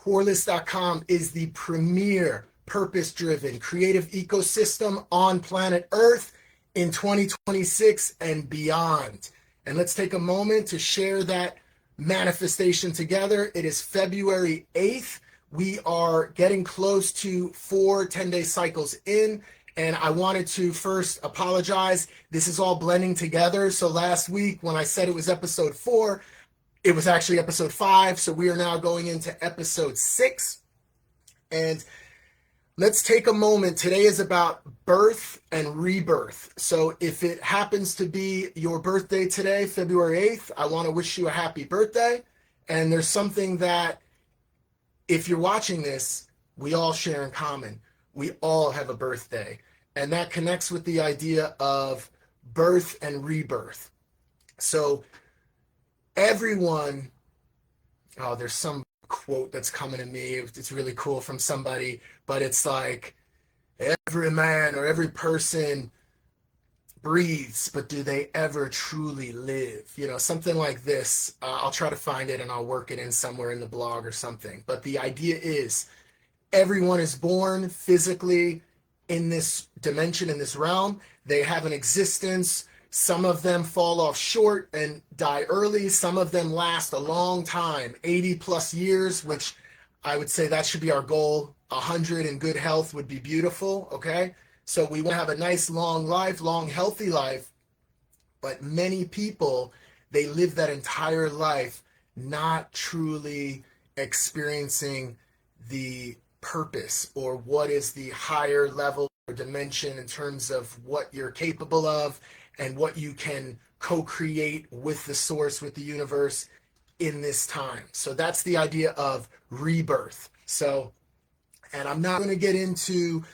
Quarless.com is the premier purpose-driven creative ecosystem on planet Earth in 2026 and beyond. And let's take a moment to share that manifestation together. It is February 8th. We are getting close to 4 10-day cycles in. And I wanted to first apologize. This is all blending together. So last week when I said it was episode 4, it was actually episode 5. So we are now going into episode 6. And let's take a moment. Today is about birth and rebirth. So if it happens to be your birthday today, February 8th, I want to wish you a happy birthday. And there's something that, if you're watching this, we all share in common. We all have a birthday. And that connects with the idea of birth and rebirth. So everyone, there's some quote that's coming to me. It's really cool from somebody, but it's like, every man or every person breathes, but do they ever truly live? Something like this. I'll try to find it and I'll work it in somewhere in the blog or something. But the idea is everyone is born physically in this dimension, in this realm. They have an existence. Some of them fall off short and die early. Some of them last a long time, 80 plus years, which I would say that should be our goal. 100 in good health would be beautiful, okay? So we want to have a nice long life, long healthy life. But many people, they live that entire life not truly experiencing the purpose or what is the higher level or dimension in terms of what you're capable of and what you can co-create with the source, with the universe in this time. So that's the idea of rebirth. So, and I'm not going to get into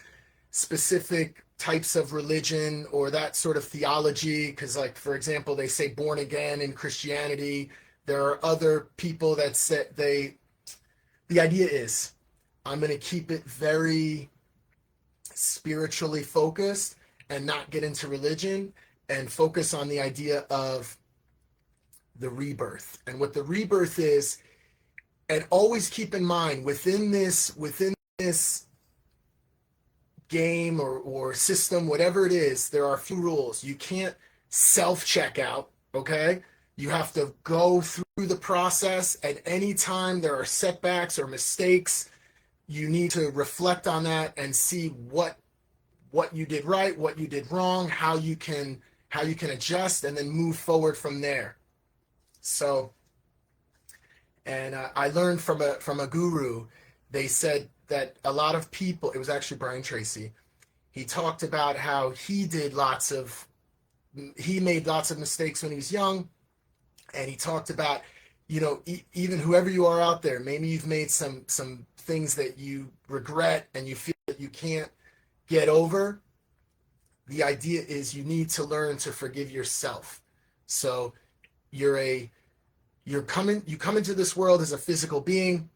specific types of religion or that sort of theology, because like, for example, they say born again in Christianity. There are other people that say the idea is, I'm going to keep it very spiritually focused and not get into religion and focus on the idea of the rebirth. And what the rebirth is, and always keep in mind within this game or system, whatever it is, there are a few rules. You can't self-check out, okay? You have to go through the process. At any time there are setbacks or mistakes, you need to reflect on that and see what you did right, what you did wrong, how you can adjust, and then move forward from there. So, and I learned from a guru. They said that a lot of people, it was actually Brian Tracy, he talked about how he made lots of mistakes when he was young, and he talked about, even whoever you are out there, maybe you've made some things that you regret and you feel that you can't get over. The idea is you need to learn to forgive yourself. So you come into this world as a physical being.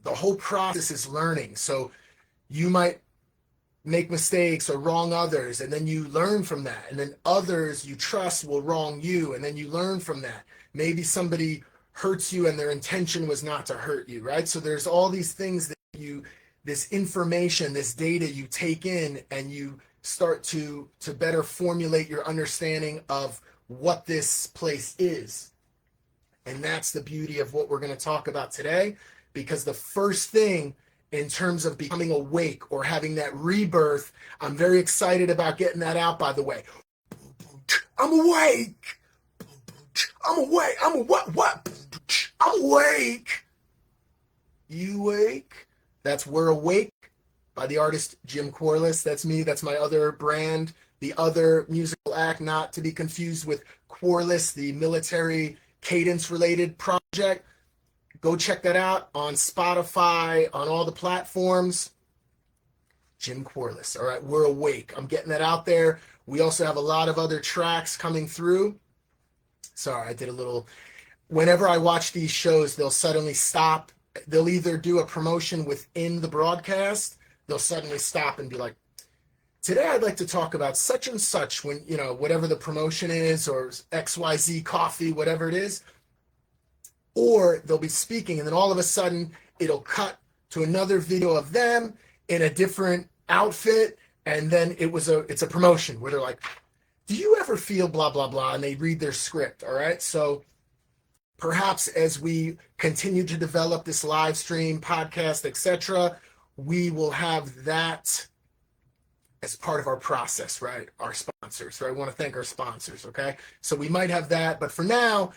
The whole process is learning. So you might make mistakes or wrong others, and then you learn from that. And then others you trust will wrong you, and then you learn from that. Maybe somebody hurts you and their intention was not to hurt you, right? So there's all these things that this information, this data you take in, and you start to better formulate your understanding of what this place is. And that's the beauty of what we're going to talk about today, because the first thing in terms of becoming awake or having that rebirth, I'm very excited about getting that out, by the way. I'm awake. I'm awake. What? I'm awake. You awake? That's We're Awake by the artist Jim Quarless. That's me. That's my other brand. The other musical act, not to be confused with Quarless, the military cadence-related project. Go check that out on Spotify, on all the platforms. Jim Quarless. All right, We're Awake. I'm getting that out there. We also have a lot of other tracks coming through. Sorry, I did a little... Whenever I watch these shows, they'll suddenly stop. They'll either do a promotion within the broadcast. They'll suddenly stop and be like, today I'd like to talk about such and such, when, whatever the promotion is, or XYZ coffee, whatever it is. Or they'll be speaking, and then all of a sudden it'll cut to another video of them in a different outfit, and then it's a promotion where they're like, do you ever feel blah blah blah, and they read their script. All right, so perhaps as we continue to develop this live stream podcast, etc., we will have that as part of our process, right? Our sponsors, right? I want to thank our sponsors, okay? So we might have that, but for now,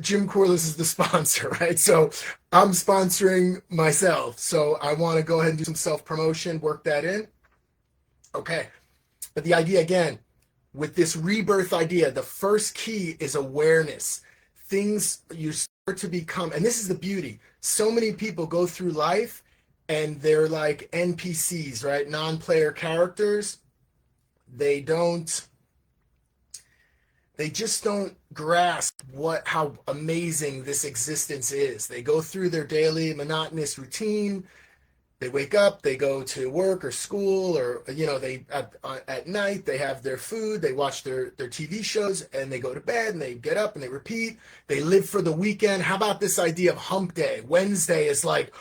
Jim Quarless is the sponsor, right? So I'm sponsoring myself. So I want to go ahead and do some self-promotion, work that in. Okay. But the idea, again, with this rebirth idea, the first key is awareness. Things you start to become, and this is the beauty. So many people go through life and they're like NPCs, right? Non-player characters. They just don't grasp how amazing this existence is. They go through their daily monotonous routine. They wake up, they go to work or school, or they at night they have their food, they watch their TV shows, and they go to bed and they get up and they repeat. They live for the weekend. How about this idea of hump day? Wednesday is like,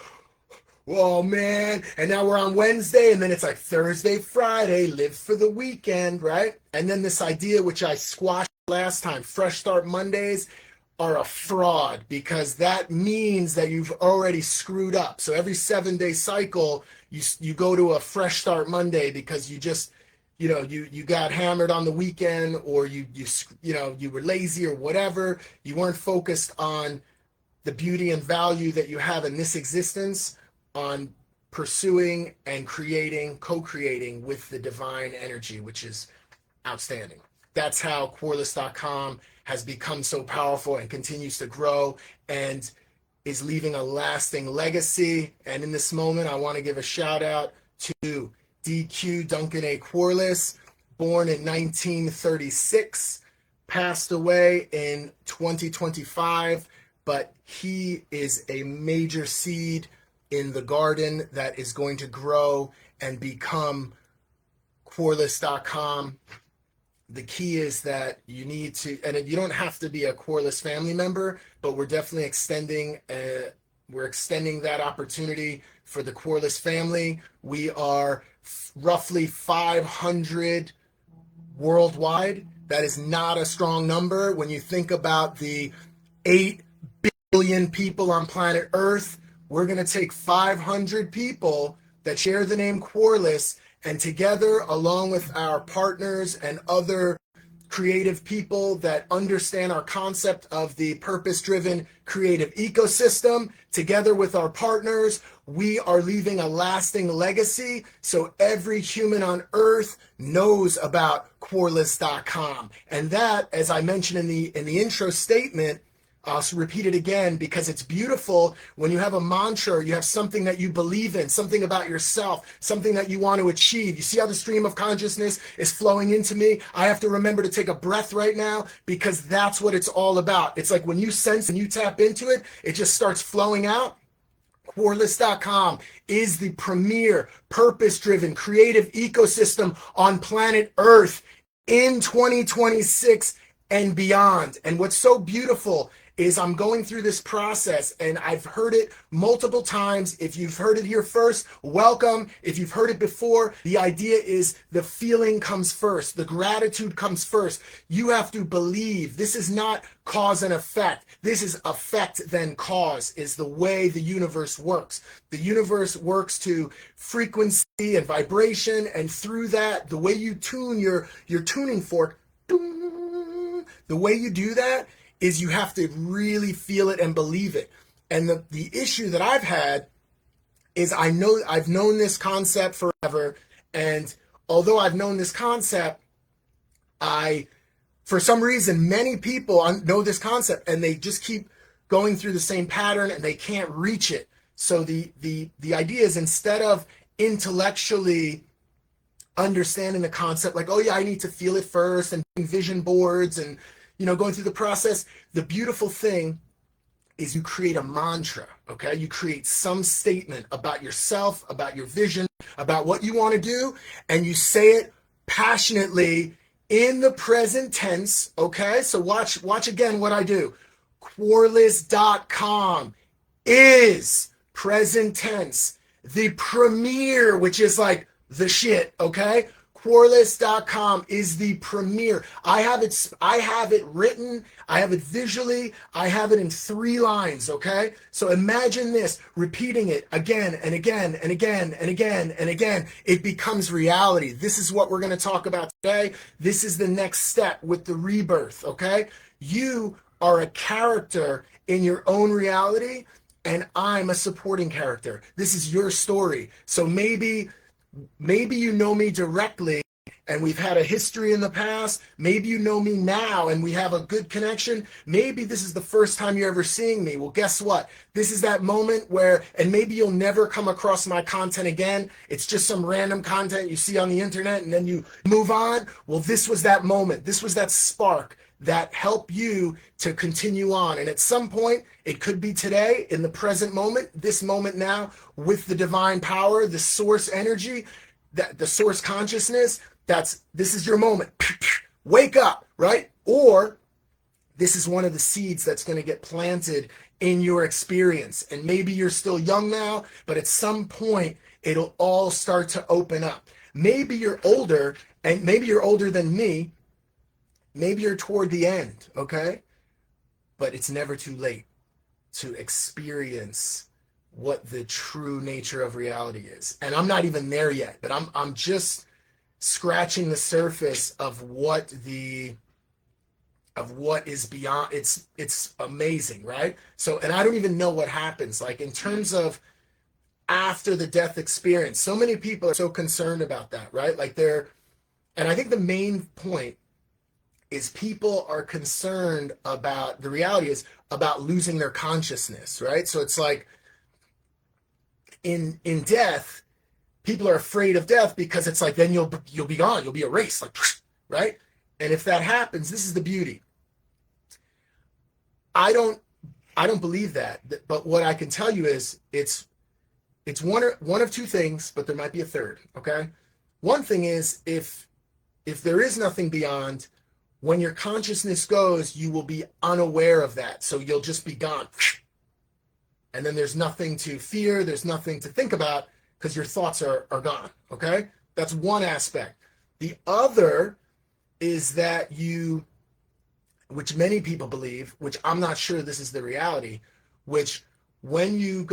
oh man, and now we're on Wednesday, and then it's like Thursday, Friday, live for the weekend, right? And then this idea, which I squashed last time, fresh start Mondays are a fraud, because that means that you've already screwed up. So every 7-day cycle, you go to a fresh start Monday because you just, you got hammered on the weekend, or you were lazy or whatever. You weren't focused on the beauty and value that you have in this existence, on pursuing and co-creating with the divine energy, which is outstanding. That's how Quarless.com has become so powerful and continues to grow and is leaving a lasting legacy. And in this moment, I want to give a shout out to DQ Duncan A. Quarless, born in 1936, passed away in 2025, but he is a major seed in the garden that is going to grow and become Quarless.com. The key is that you need to, and you don't have to be a Quarless family member, but we're definitely extending that opportunity for the Quarless family. We are roughly 500 worldwide. That is not a strong number when you think about the 8 billion people on planet Earth. We're going to take 500 people that share the name Quarless, and together, along with our partners and other creative people that understand our concept of the purpose-driven creative ecosystem, together with our partners, we are leaving a lasting legacy so every human on Earth knows about Quarless.com. And that, as I mentioned in the intro statement, I'll repeat it again because it's beautiful when you have a mantra, you have something that you believe in, something about yourself, something that you want to achieve. You see how the stream of consciousness is flowing into me? I have to remember to take a breath right now because that's what it's all about. It's like when you sense and you tap into it, it just starts flowing out. Quarless.com is the premier purpose-driven creative ecosystem on planet Earth in 2026 and beyond. And what's so beautiful is I'm going through this process, and I've heard it multiple times. If you've heard it here first, welcome. If you've heard it before, the idea is the feeling comes first. The gratitude comes first. You have to believe. This is not cause and effect. This is effect then cause, is the way the universe works. The universe works to frequency and vibration, and through that, the way you tune your tuning fork, the way you do that is you have to really feel it and believe it. And the issue that I've had is I've known this concept forever. And although I've known this concept, for some reason, many people know this concept and they just keep going through the same pattern and they can't reach it. So the idea is, instead of intellectually understanding the concept, like, oh yeah, I need to feel it first, and vision boards and going through the process, the beautiful thing is you create a mantra, okay? You create some statement about yourself, about your vision, about what you want to do, and you say it passionately in the present tense, okay? So watch again what I do. Quarless.com is, present tense, the premier, which is like the shit, okay? Quarless.com is the premier. I have it written, I have it visually, I have it in 3 lines, okay? So imagine this, repeating it again and again and again and again and again. It becomes reality. This is what we're going to talk about today. This is the next step with the rebirth, okay? You are a character in your own reality, and I'm a supporting character. This is your story. So maybe you know me directly and we've had a history in the past. Maybe you know me now and we have a good connection. Maybe this is the first time you're ever seeing me. Well, guess what? This is that moment where, and maybe you'll never come across my content again. It's just some random content you see on the internet and then you move on. Well, this was that moment. This was that spark that help you to continue on. And at some point, it could be today, in the present moment, this moment now, with the divine power, the source energy, that the source consciousness, this is your moment. Wake up, right? Or this is one of the seeds that's going to get planted in your experience. And maybe you're still young now, but at some point, it'll all start to open up. Maybe you're older, and maybe you're older than me. Maybe you're toward the end, okay? But it's never too late to experience what the true nature of reality is. And I'm not even there yet, but I'm just scratching the surface of what is beyond. It's amazing, right? So, and I don't even know what happens, like in terms of after the death experience. So many people are so concerned about that, right? And I think the main point is people are concerned about, the reality is about losing their consciousness, right? So it's like in death, people are afraid of death because it's like, then you'll be gone, you'll be erased, like, right? And if that happens, this is the beauty. I don't believe that, but what I can tell you is it's one of 2 things, but there might be a third, okay? One thing is if there is nothing beyond, when your consciousness goes, you will be unaware of that. So you'll just be gone. And then there's nothing to fear. There's nothing to think about because your thoughts are gone. Okay? That's one aspect. The other is that which many people believe, which I'm not sure this is the reality, which when you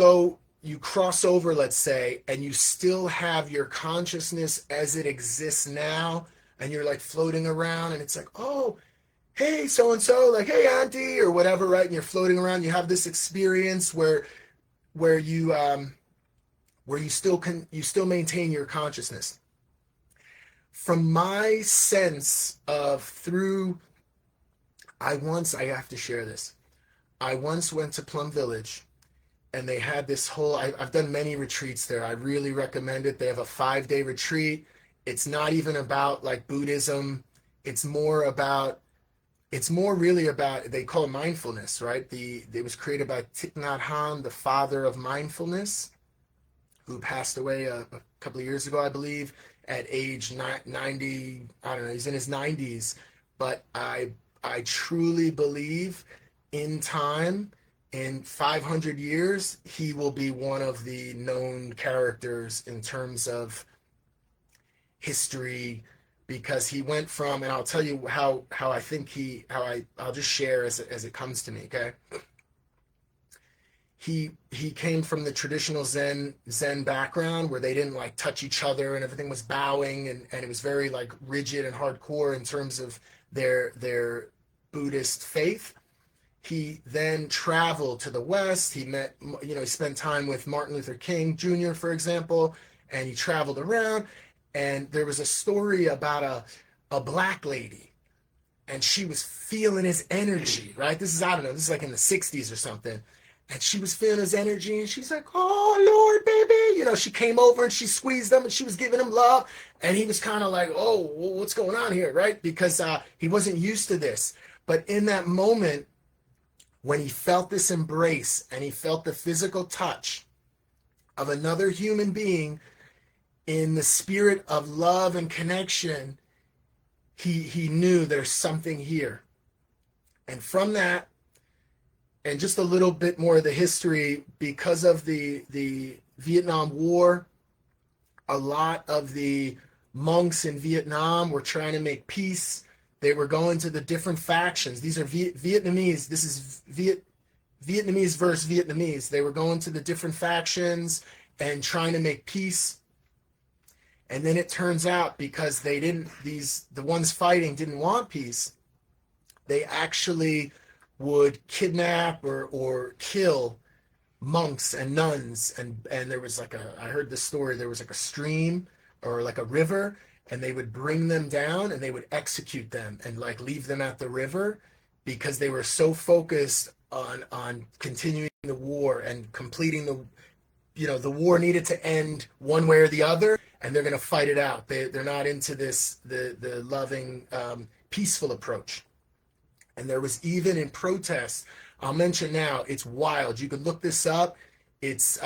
cross over, let's say, and you still have your consciousness as it exists now, and you're like floating around and it's like, oh, hey, so-and-so, like, hey, auntie, or whatever, right? And you're floating around, you have this experience where you still maintain your consciousness. From my sense of I have to share this. I once went to Plum Village and they had this whole, I've done many retreats there. I really recommend it. They have a 5-day retreat. It's not even about like Buddhism. It's more really about, they call it mindfulness, right? It was created by Thich Nhat Hanh, the father of mindfulness, who passed away a couple of years ago, I believe, at age 90. I don't know, he's in his 90s. But I truly believe in time, in 500 years, he will be one of the known characters in terms of history, because he went from, and I'll tell you how I think I'll just share as it comes to me, okay? He came from the traditional Zen background where they didn't like touch each other and everything was bowing, and it was very like rigid and hardcore in terms of their Buddhist faith. He then traveled to the West. He he spent time with Martin Luther King Jr., for example, and he traveled around. And there was a story about a black lady, and she was feeling his energy, right? This is like in the 60s or something. And she was feeling his energy, and she's like, oh, Lord, baby. She came over, and she squeezed him, and she was giving him love. And he was kind of like, oh, what's going on here, right? Because he wasn't used to this. But in that moment, when he felt this embrace, and he felt the physical touch of another human being, in the spirit of love and connection, he knew there's something here. And from that, And just a little bit more of the history, because of the Vietnam War, a lot of the monks in Vietnam were trying to make peace. They were going to the different factions. These are Vietnamese. This is Vietnamese versus Vietnamese. They were going to the different factions and trying to make peace. And then it turns out, because the ones fighting didn't want peace, they actually would kidnap or kill monks and nuns. And there was like I heard this story, there was like a stream or like a river, and they would bring them down and they would execute them and like leave them at the river, because they were so focused on continuing the war and completing the war needed to end one way or the other, and they're going to fight it out. They're not into the loving, peaceful approach. And there was even in protest, I'll mention now, it's wild. You could look this up. It's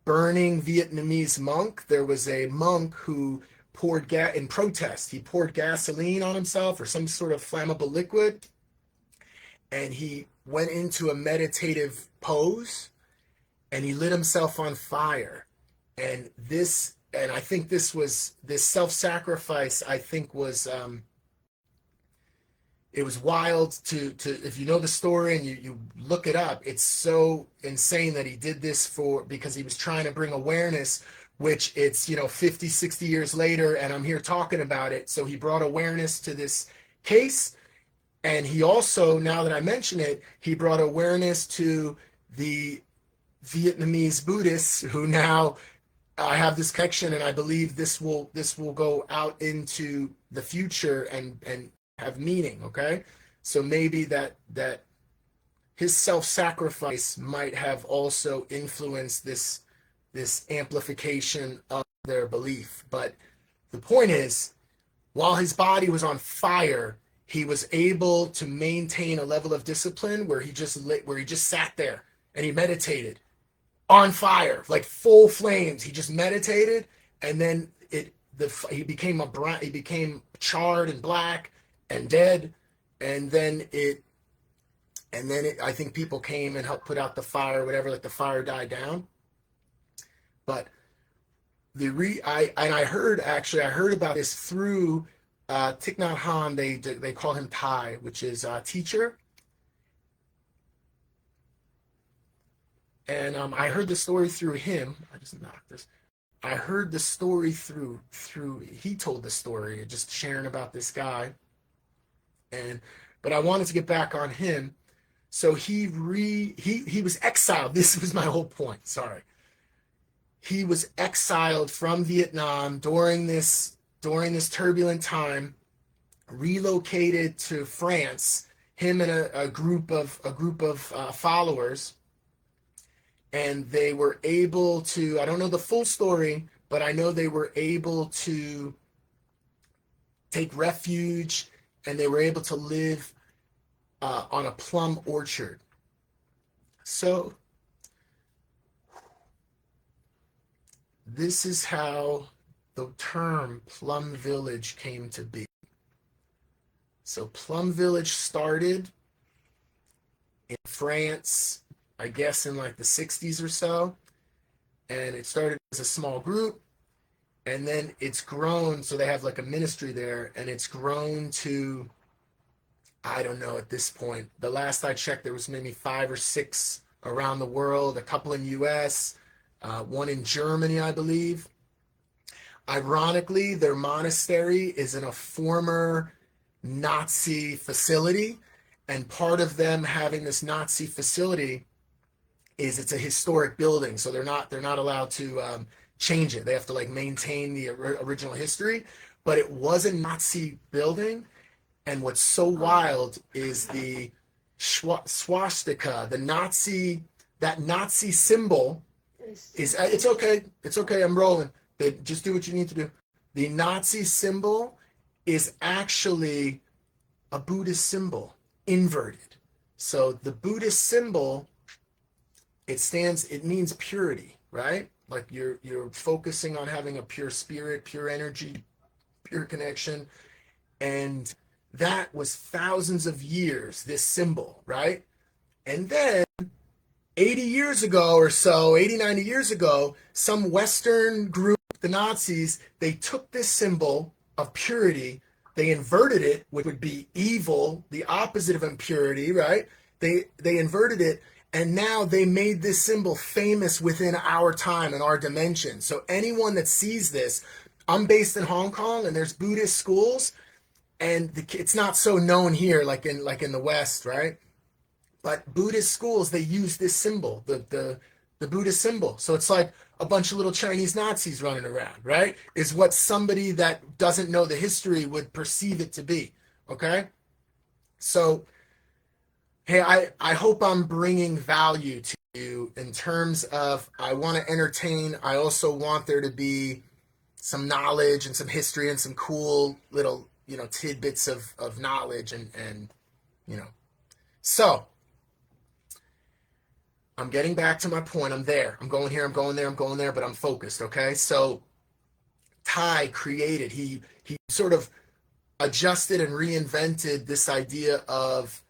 burning Vietnamese monk. There was a monk who poured gas in protest. He poured gasoline on himself or some sort of flammable liquid, and he went into a meditative pose, and he lit himself on fire. And I think this self-sacrifice, I think it was wild to if you know the story and you look it up. It's so insane that he did this because he was trying to bring awareness, which it's 50, 60 years later, and I'm here talking about it. So he brought awareness to this case. And he also, now that I mention it, he brought awareness to the Vietnamese Buddhists, who now I have this connection, and I believe this will go out into the future and have meaning. Okay, so maybe that his self-sacrifice might have also influenced this amplification of their belief. But the point is, while his body was on fire, he was able to maintain a level of discipline where he just sat there and he meditated on fire, like full flames. He just meditated, and then he became charred and black and dead, and then I think people came and helped put out the fire, whatever, like the fire died down. But I heard about this through Thich Nhat Hanh. They call him Thai, which is teacher. And I heard the story through him. I just knocked this. I heard the story through he told the story, just sharing about this guy. But I wanted to get back on him. So he was exiled. This was my whole point. Sorry. He was exiled from Vietnam during this turbulent time, relocated to France, him and a group of followers. And they were able to, I don't know the full story, but I know they were able to take refuge, and they were able to live on a plum orchard. So this is how the term Plum Village came to be. So Plum Village started in France, I guess in like the 60s or so. And it started as a small group, and then it's grown. So they have like a ministry there, and it's grown to, I don't know at this point. The last I checked, there was maybe 5 or 6 around the world, a couple in US, one in Germany, I believe. Ironically, their monastery is in a former Nazi facility, and part of them having this Nazi facility is it's a historic building, so they're not allowed to change it. They have to like maintain the original history, but it was a Nazi building. And what's so wild is the swastika, that Nazi symbol is, it's okay, I'm rolling. Just do what you need to do. The Nazi symbol is actually a Buddhist symbol, inverted. So the Buddhist symbol, it means purity, right? Like you're focusing on having a pure spirit, pure energy, pure connection. And that was thousands of years, this symbol, right? And then 80 years ago or so, 80, 90 years ago, some Western group, the Nazis, they took this symbol of purity, they inverted it, which would be evil, the opposite of impurity, right? They inverted it, and now they made this symbol famous within our time and our dimension. So anyone that sees this, I'm based in Hong Kong, and there's Buddhist schools, and it's not so known here like in the West, right? But Buddhist schools, they use this symbol, the Buddhist symbol. So it's like a bunch of little Chinese Nazis running around, right? Is what somebody that doesn't know the history would perceive it to be. Okay. So, hey, I hope I'm bringing value to you in terms of I want to entertain. I also want there to be some knowledge and some history and some cool little, tidbits of knowledge and, you know. So, I'm getting back to my point. I'm there. I'm going here. I'm going there. I'm going there, but I'm focused. Okay. So Ty created, he sort of adjusted and reinvented this idea of,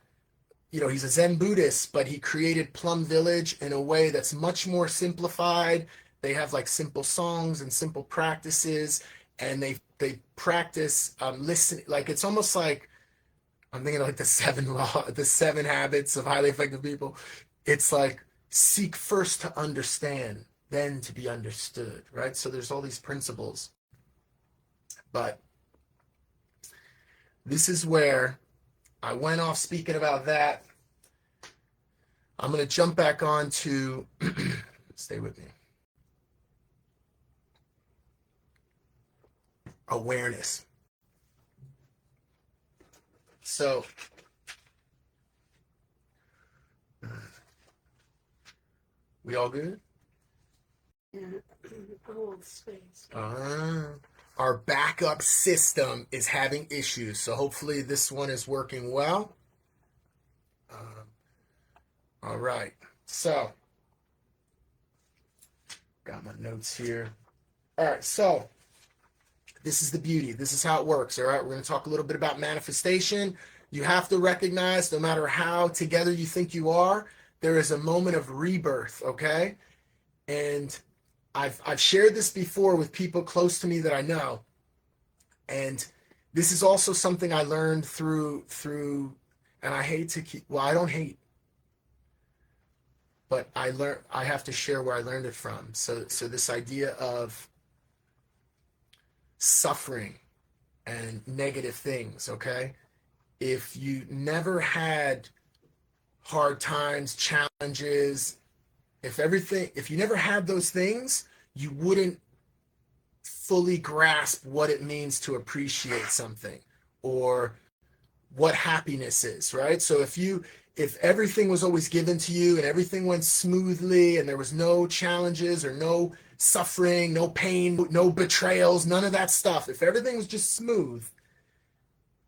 he's a Zen Buddhist, but he created Plum Village in a way that's much more simplified. They have like simple songs and simple practices, and they practice listening. Like it's almost like I'm thinking of like the 7 habits of highly effective people. It's like seek first to understand, then to be understood, right? So there's all these principles. But this is where I went off speaking about that. I'm going to jump back on to, stay with me, awareness. So, we all good? Yeah, a little space. Our backup system is having issues, so hopefully this one is working well. All right, so got my notes here. All right, so this is the beauty. This is how it works. All right, we're going to talk a little bit about manifestation. You have to recognize no matter how together you think you are, there is a moment of rebirth, okay? And I've shared this before with people close to me that I know. And this is also something I learned through and I hate to keep, well, I don't hate, but I have to share where I learned it from. So this idea of suffering and negative things, okay? If you never had hard times, challenges, if you never had those things, you wouldn't fully grasp what it means to appreciate something or what happiness is, right? So if everything was always given to you and everything went smoothly and there was no challenges or no suffering, no pain, no betrayals, none of that stuff, if everything was just smooth,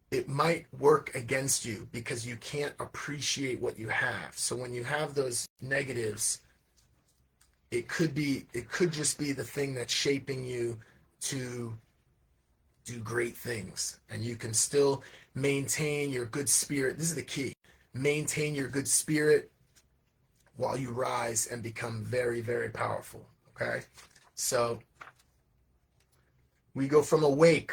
it might work against you because you can't appreciate what you have. So when you have those negatives, it could just be the thing that's shaping you to do great things, and you can still maintain your good spirit. This is the key. Maintain your good spirit while you rise and become very, very powerful. Okay. So we go from awake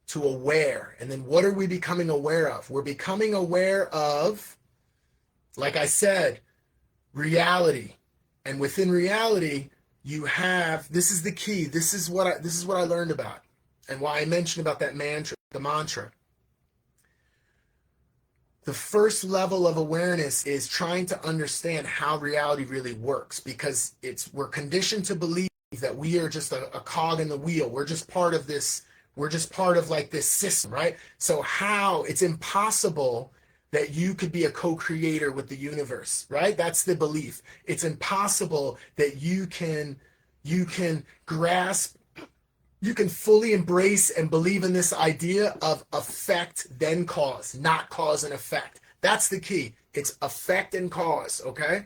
to aware. And then what are we becoming aware of? We're becoming aware of, like I said, reality. And within reality, you have, this is the key. This is what I learned about and why I mentioned about that mantra, the mantra. The first level of awareness is trying to understand how reality really works, because we're conditioned to believe that we are just a cog in the wheel. We're just part of this. We're just part of like this system, right? So it's impossible that you could be a co-creator with the universe, right? That's the belief. It's impossible that you can grasp, you can fully embrace and believe in this idea of effect, then cause, not cause and effect. That's the key. It's effect and cause, okay?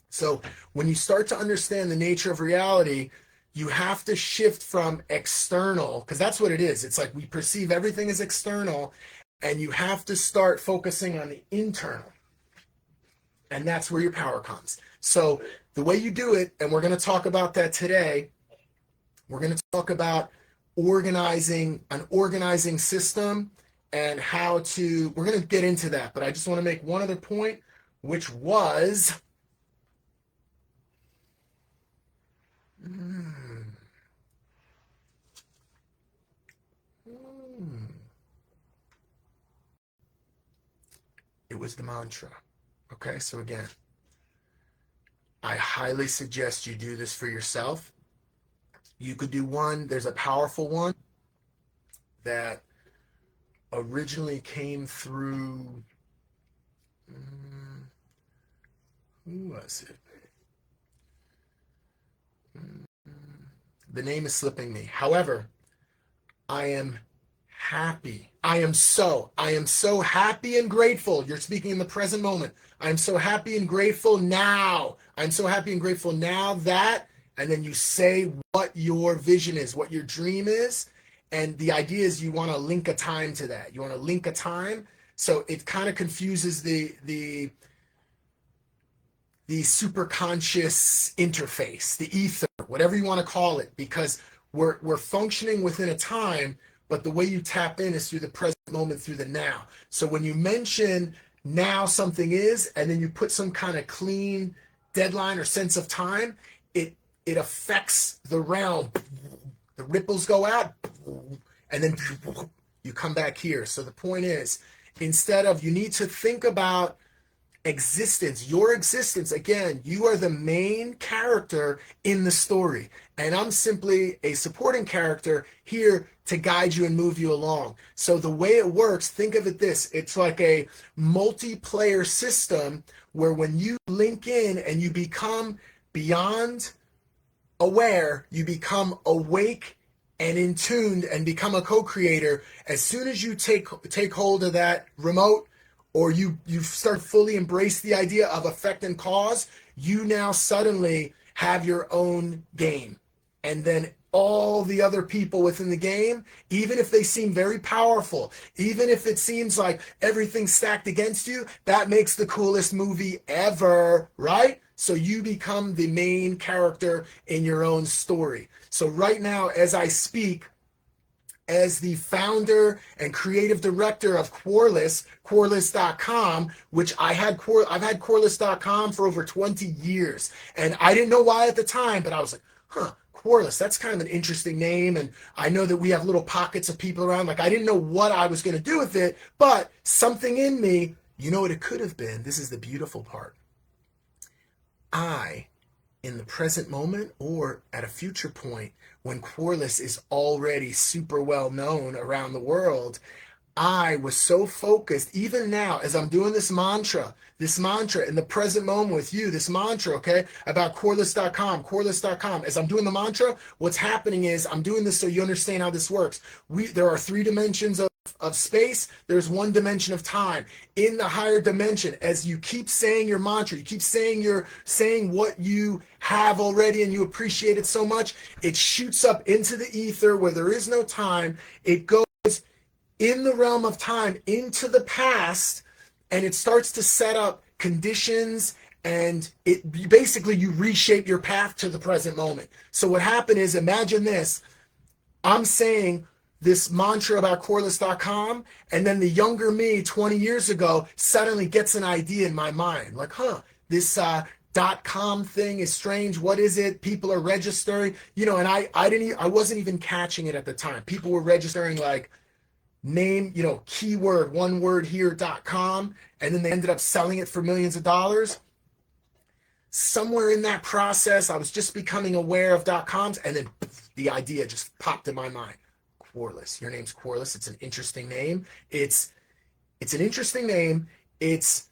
So when you start to understand the nature of reality, you have to shift from external, because that's what it is. It's like we perceive everything as external, and you have to start focusing on the internal. And that's where your power comes. So the way you do it, and we're going to talk about that today, we're going to talk about an organizing system and how to, we're going to get into that. But I just want to make one other point, which was, it was the mantra. Okay, so again, I highly suggest you do this for yourself. You could do one, there's a powerful one that originally came through, who was it? The name is slipping me. However, I am happy. I am so happy and grateful. You're speaking in the present moment. I'm so happy and grateful now. I'm so happy and grateful now that, and then you say what your vision is, what your dream is. And the idea is you want to link a time to that. You want to link a time. So it kind of confuses the superconscious interface, the ether, whatever you want to call it, because we're functioning within a time, but the way you tap in is through the present moment, through the now. So when you mention now something is, and then you put some kind of clean deadline or sense of time, it affects the realm. The ripples go out, and then you come back here. So the point is, instead of, you need to think about existence, your existence. Again, you are the main character in the story, and I'm simply a supporting character here to guide you and move you along. So the way it works, think of it this, it's like a multiplayer system where when you link in and you become beyond aware, you become awake and in tuned and become a co-creator. As soon as you take hold of that remote, or you start fully embrace the idea of effect and cause, you now suddenly have your own game. And then all the other people within the game, even if they seem very powerful, even if it seems like everything's stacked against you, that makes the coolest movie ever, right? So you become the main character in your own story. So right now, as I speak, as the founder and creative director of Quarless, Quarless.com, which I've had Quarless.com for over 20 years. And I didn't know why at the time, but I was like, Quarless, that's kind of an interesting name. And I know that we have little pockets of people around. Like, I didn't know what I was going to do with it, but something in me, you know what it could have been? This is the beautiful part. In the present moment or at a future point, when Quarless is already super well known around the world, I was so focused, even now, as I'm doing this mantra in the present moment with you, this mantra, okay, about Quarless.com, as I'm doing the mantra, what's happening is I'm doing this so you understand how this works. There are 3 dimensions of space, there's 1 dimension of time. In the higher dimension, as you keep saying your mantra, you keep saying what you have already and you appreciate it so much, it shoots up into the ether where there is no time. It goes in the realm of time into the past, and it starts to set up conditions, and it basically, you reshape your path to the present moment. So what happened is, imagine this, I'm saying this mantra about Quarless.com, and then the younger me 20 years ago suddenly gets an idea in my mind, like, this .com thing is strange. What is it? People are registering, and I wasn't even catching it at the time. People were registering like name, keyword, one word here, .com, and then they ended up selling it for millions of dollars. Somewhere in that process, I was just becoming aware of .coms, and then the idea just popped in my mind. Quarless. Your name's Quarless. It's an interesting name. It's an interesting name. It's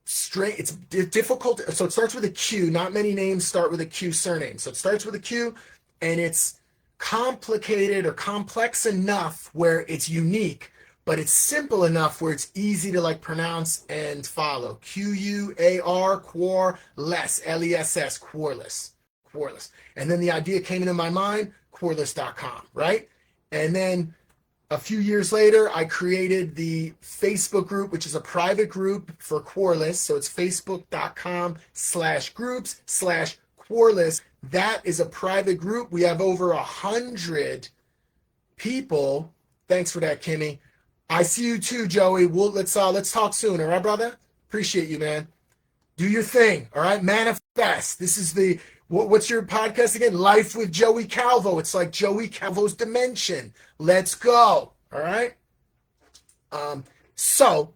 straight. It's difficult. So it starts with a Q. Not many names start with a Q surname. So it starts with a Q, and it's complicated or complex enough where it's unique, but it's simple enough where it's easy to pronounce and follow. Quarless, Less, Quarless. And then the idea came into my mind, Quarless.com, right? And then a few years later, I created the Facebook group, which is a private group for Quarless. So it's facebook.com/groups/Quarless. That is a private group. We have over 100 people. Thanks for that, Kimmy. I see you too, Joey. Let's talk soon, all right, brother? Appreciate you, man. Do your thing, all right? Manifest. This is what's your podcast again? Life with Joey Calvo. It's like Joey Calvo's dimension. Let's go, all right? So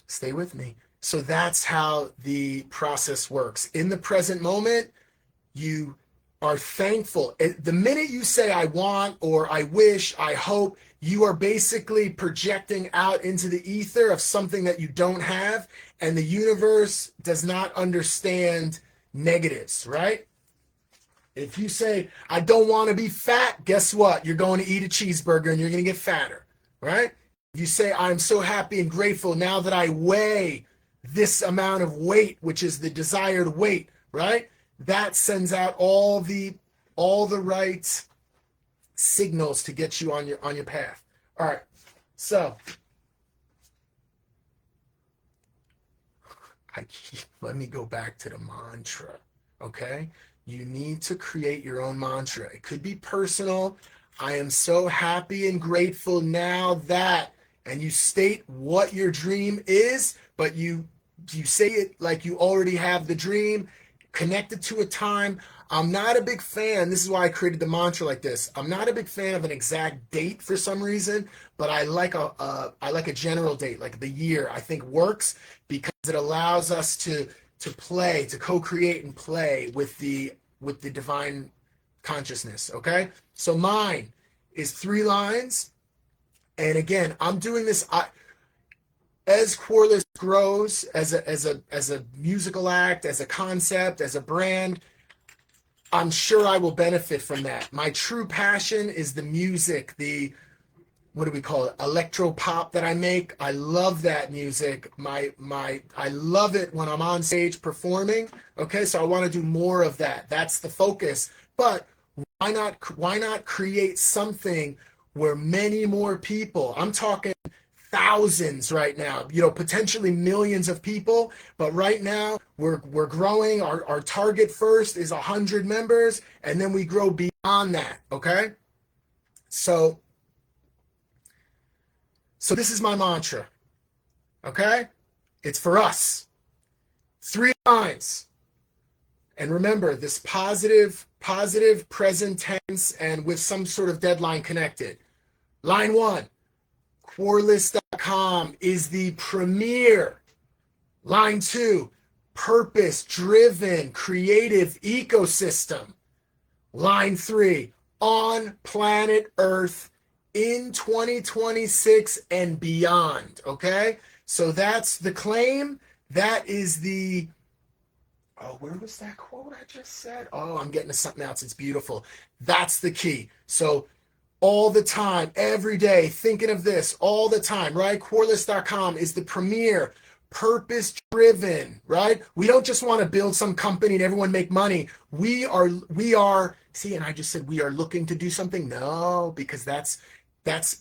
stay with me. So that's how the process works. In the present moment, you are thankful. The minute you say I want or I wish, I hope, you are basically projecting out into the ether of something that you don't have, and the universe does not understand negatives, right? If you say, I don't want to be fat, guess what? You're going to eat a cheeseburger and you're going to get fatter, right? If you say, I'm so happy and grateful now that I weigh this amount of weight, which is the desired weight, right? That sends out all the right signals to get you on your path. All right. So let me go back to the mantra. Okay? You need to create your own mantra. It could be personal. I am so happy and grateful now that, and you state what your dream is, but you say it like you already have the dream, connected to a time. I'm not a big fan. This is why I created the mantra like this. I'm not a big fan of an exact date for some reason, but I like a general date, like the year. I think works because it allows us to play, to co-create and play with the divine consciousness. Okay, so mine is 3 lines, and again, I'm doing this. As Quarless grows as a musical act, as a concept, as a brand, I'm sure I will benefit from that. My true passion is the music, what do we call it? Electro pop that I make. I love that music. I love it when I'm on stage performing. Okay, so I want to do more of that. That's the focus. But why not create something where many more people, I'm talking thousands right now, potentially millions of people, but right now we're growing. Our target first is 100 members, and then we grow beyond that. Okay, so this is my mantra. Okay, it's for us. 3 lines, and remember this positive present tense and with some sort of deadline connected. Line 1, Quarless.com is the premier. Line 2, purpose-driven creative ecosystem. Line 3, on planet Earth in 2026 and beyond. Okay? So that's the claim. That is where was that quote I just said? Oh, I'm getting to something else. It's beautiful. That's the key. So all the time, every day, thinking of this all the time, right? Quarless.com is the premier, purpose-driven, right? We don't just want to build some company and everyone make money. We are, see, and I just said we are looking to do something. No, because that's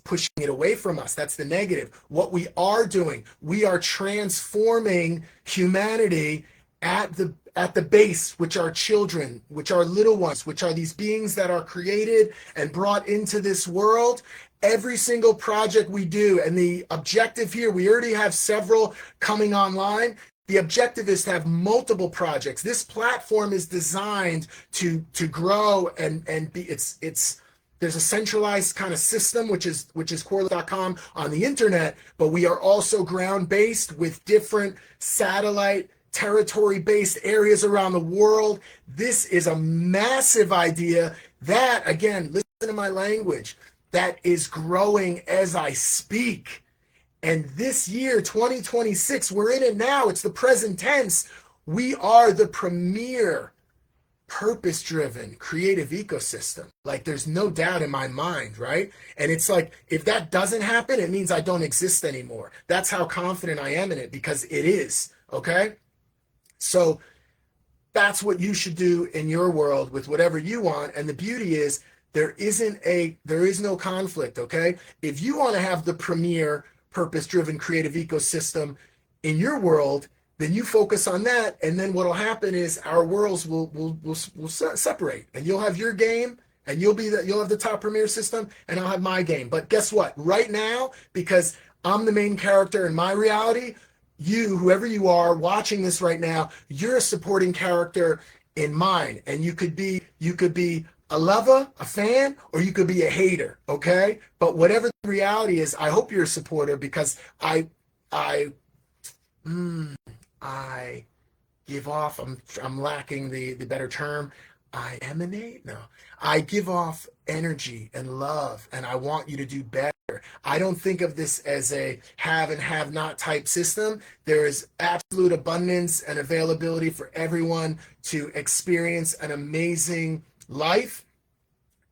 pushing it away from us. That's the negative. What we are doing, we are transforming humanity at the base, which are children, which are little ones, which are these beings that are created and brought into this world. Every single project we do, and the objective here, we already have several coming online. The objective is to have multiple projects. This platform is designed to grow and be, there's a centralized kind of system, which is Quarless.com on the internet, but we are also ground-based with different satellite territory-based areas around the world. This is a massive idea that, again, listen to my language, that is growing as I speak. And this year, 2026, we're in it now. It's the present tense. We are the premier purpose-driven creative ecosystem. Like, there's no doubt in my mind, right? And it's like, if that doesn't happen, it means I don't exist anymore. That's how confident I am in it, because it is, okay? So that's what you should do in your world with whatever you want. And the beauty is There is no conflict, okay? If you want to have the premier purpose-driven creative ecosystem in your world, then you focus on that, and then what'll happen is our worlds will separate, and you'll have your game, and you'll have the top premier system, and I'll have my game. But guess what? Right now, because I'm the main character in my reality, you, whoever you are watching this right now, you're a supporting character in mine, and you could be a lover, a fan, or you could be a hater, okay? But whatever the reality is, I hope you're a supporter because I I give off, I'm lacking the better term. I emanate? No. I give off energy and love, and I want you to do better. I don't think of this as a have and have not type system. There is absolute abundance and availability for everyone to experience an amazing life.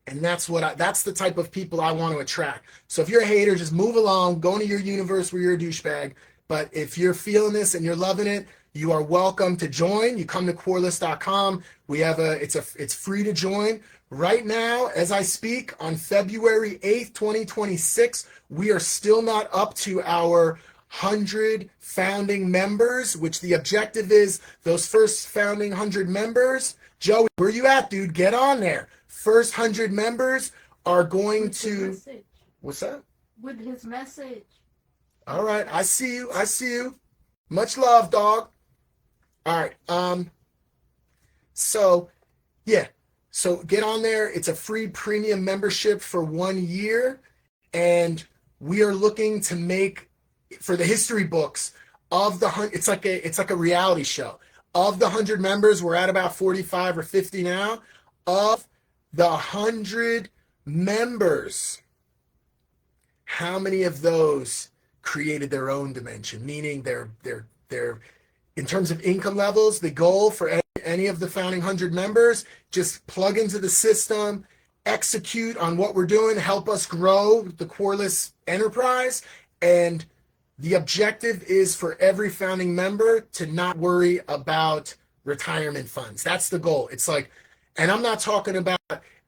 And that's the type of people I want to attract. So if you're a hater, just move along, go into your universe where you're a douchebag. But if you're feeling this and you're loving it, you are welcome to join. You come to Quarless.com. It's free to join. Right now, as I speak, on February 8th, 2026, we are still not up to our 100 founding members, which the objective is those first founding 100 members. Joey, where you at, dude? Get on there. First 100 members are going to... What's that? With his message. All right, I see you. I see you. Much love, dog. All right. So get on there. It's a free premium membership for 1 year, and we are looking to make for the history books of the it's like a reality show. Of the 100 members, we're at about 45 or 50 now. Of the 100 members, how many of those created their own dimension? Meaning they're in terms of income levels, the goal for any of the founding 100 members, just plug into the system, execute on what we're doing, help us grow the Quarless enterprise. And the objective is for every founding member to not worry about retirement funds. That's the goal. It's like, and I'm not talking about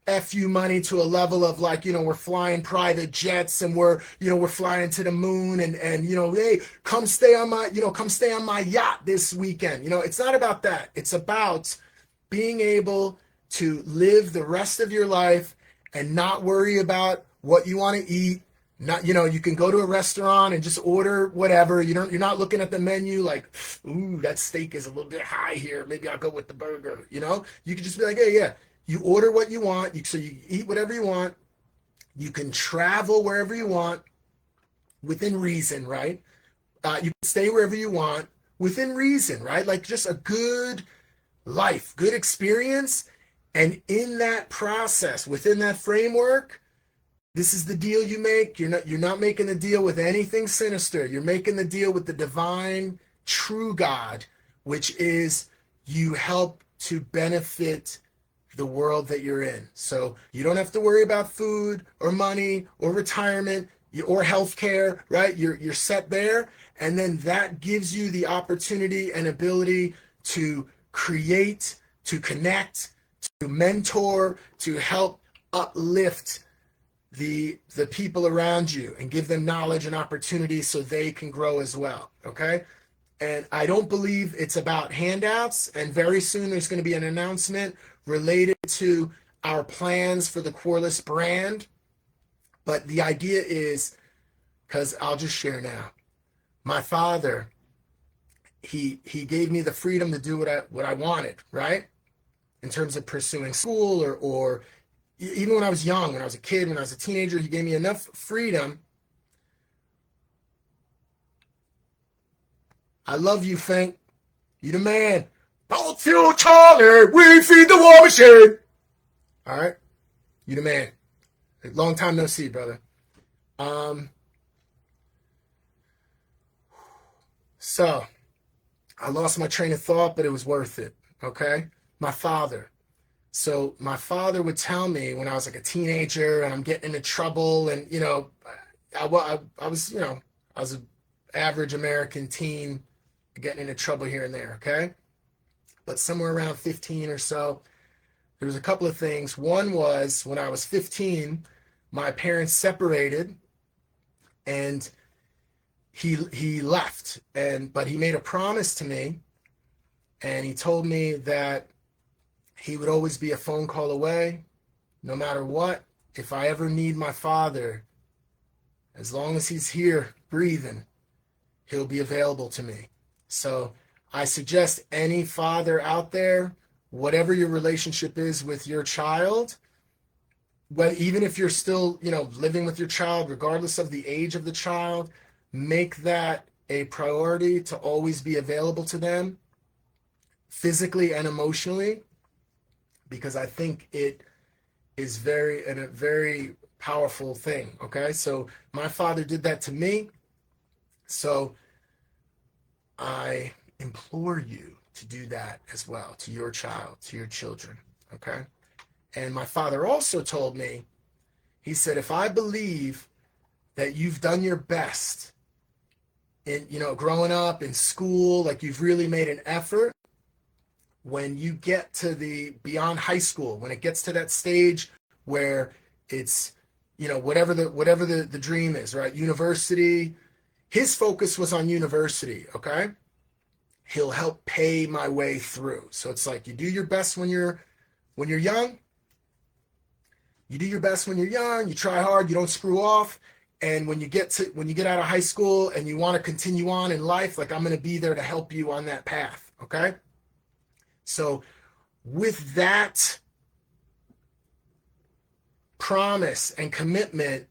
FU money to a level of like, we're flying private jets and we're flying to the moon and hey, come stay on my yacht this weekend. It's not about that. It's about being able to live the rest of your life and not worry about what you want to eat. Not, you can go to a restaurant and just order whatever. You're not looking at the menu like, ooh, that steak is a little bit high here. Maybe I'll go with the burger. You can just be like, hey, yeah. You order what you want, so you eat whatever you want. You can travel wherever you want within reason, right? You can stay wherever you want within reason, right? Like just a good life, good experience. And in that process, within that framework, this is the deal you make. You're not making the deal with anything sinister. You're making the deal with the divine, true God, which is you help to benefit the world that you're in. So you don't have to worry about food or money or retirement or healthcare, right? You're set there. And then that gives you the opportunity and ability to create, to connect, to mentor, to help uplift the people around you and give them knowledge and opportunity so they can grow as well, okay? And I don't believe it's about handouts. And very soon there's going to be an announcement related to our plans for the Quarless brand. But the idea is, because I'll just share now, my father, he gave me the freedom to do what I wanted, right? In terms of pursuing school or even when I was young, when I was a kid, when I was a teenager, he gave me enough freedom. I love you, Fink. You the man. Don't you, Charlie, we feed the war machine. All right? You the man. Long time no see, brother. So, I lost my train of thought, but it was worth it, okay? My father. So, my father would tell me when I was like a teenager and I'm getting into trouble and, I was an average American teen getting into trouble here and there, okay? But somewhere around 15 or so, there was a couple of things. One was when I was 15, my parents separated, and he left, but he made a promise to me, and he told me that he would always be a phone call away, no matter what. If I ever need my father, as long as he's here breathing, he'll be available to me. So I suggest any father out there, whatever your relationship is with your child, even if you're still, living with your child, regardless of the age of the child, make that a priority to always be available to them physically and emotionally, because I think it is a very powerful thing. Okay. So my father did that to me. So I implore you to do that as well to your child, to your children. Okay. And my father also told me, he said, if I believe that you've done your best in, growing up in school, like you've really made an effort, when you get to the beyond high school, when it gets to that stage where it's, whatever the dream is, right? University, his focus was on university. Okay. He'll help pay my way through. So it's like, you do your best when you're young. You do your best when you're young, you try hard, you don't screw off. And when you get out of high school and you want to continue on in life, like, I'm going to be there to help you on that path. Okay. So with that promise and commitment,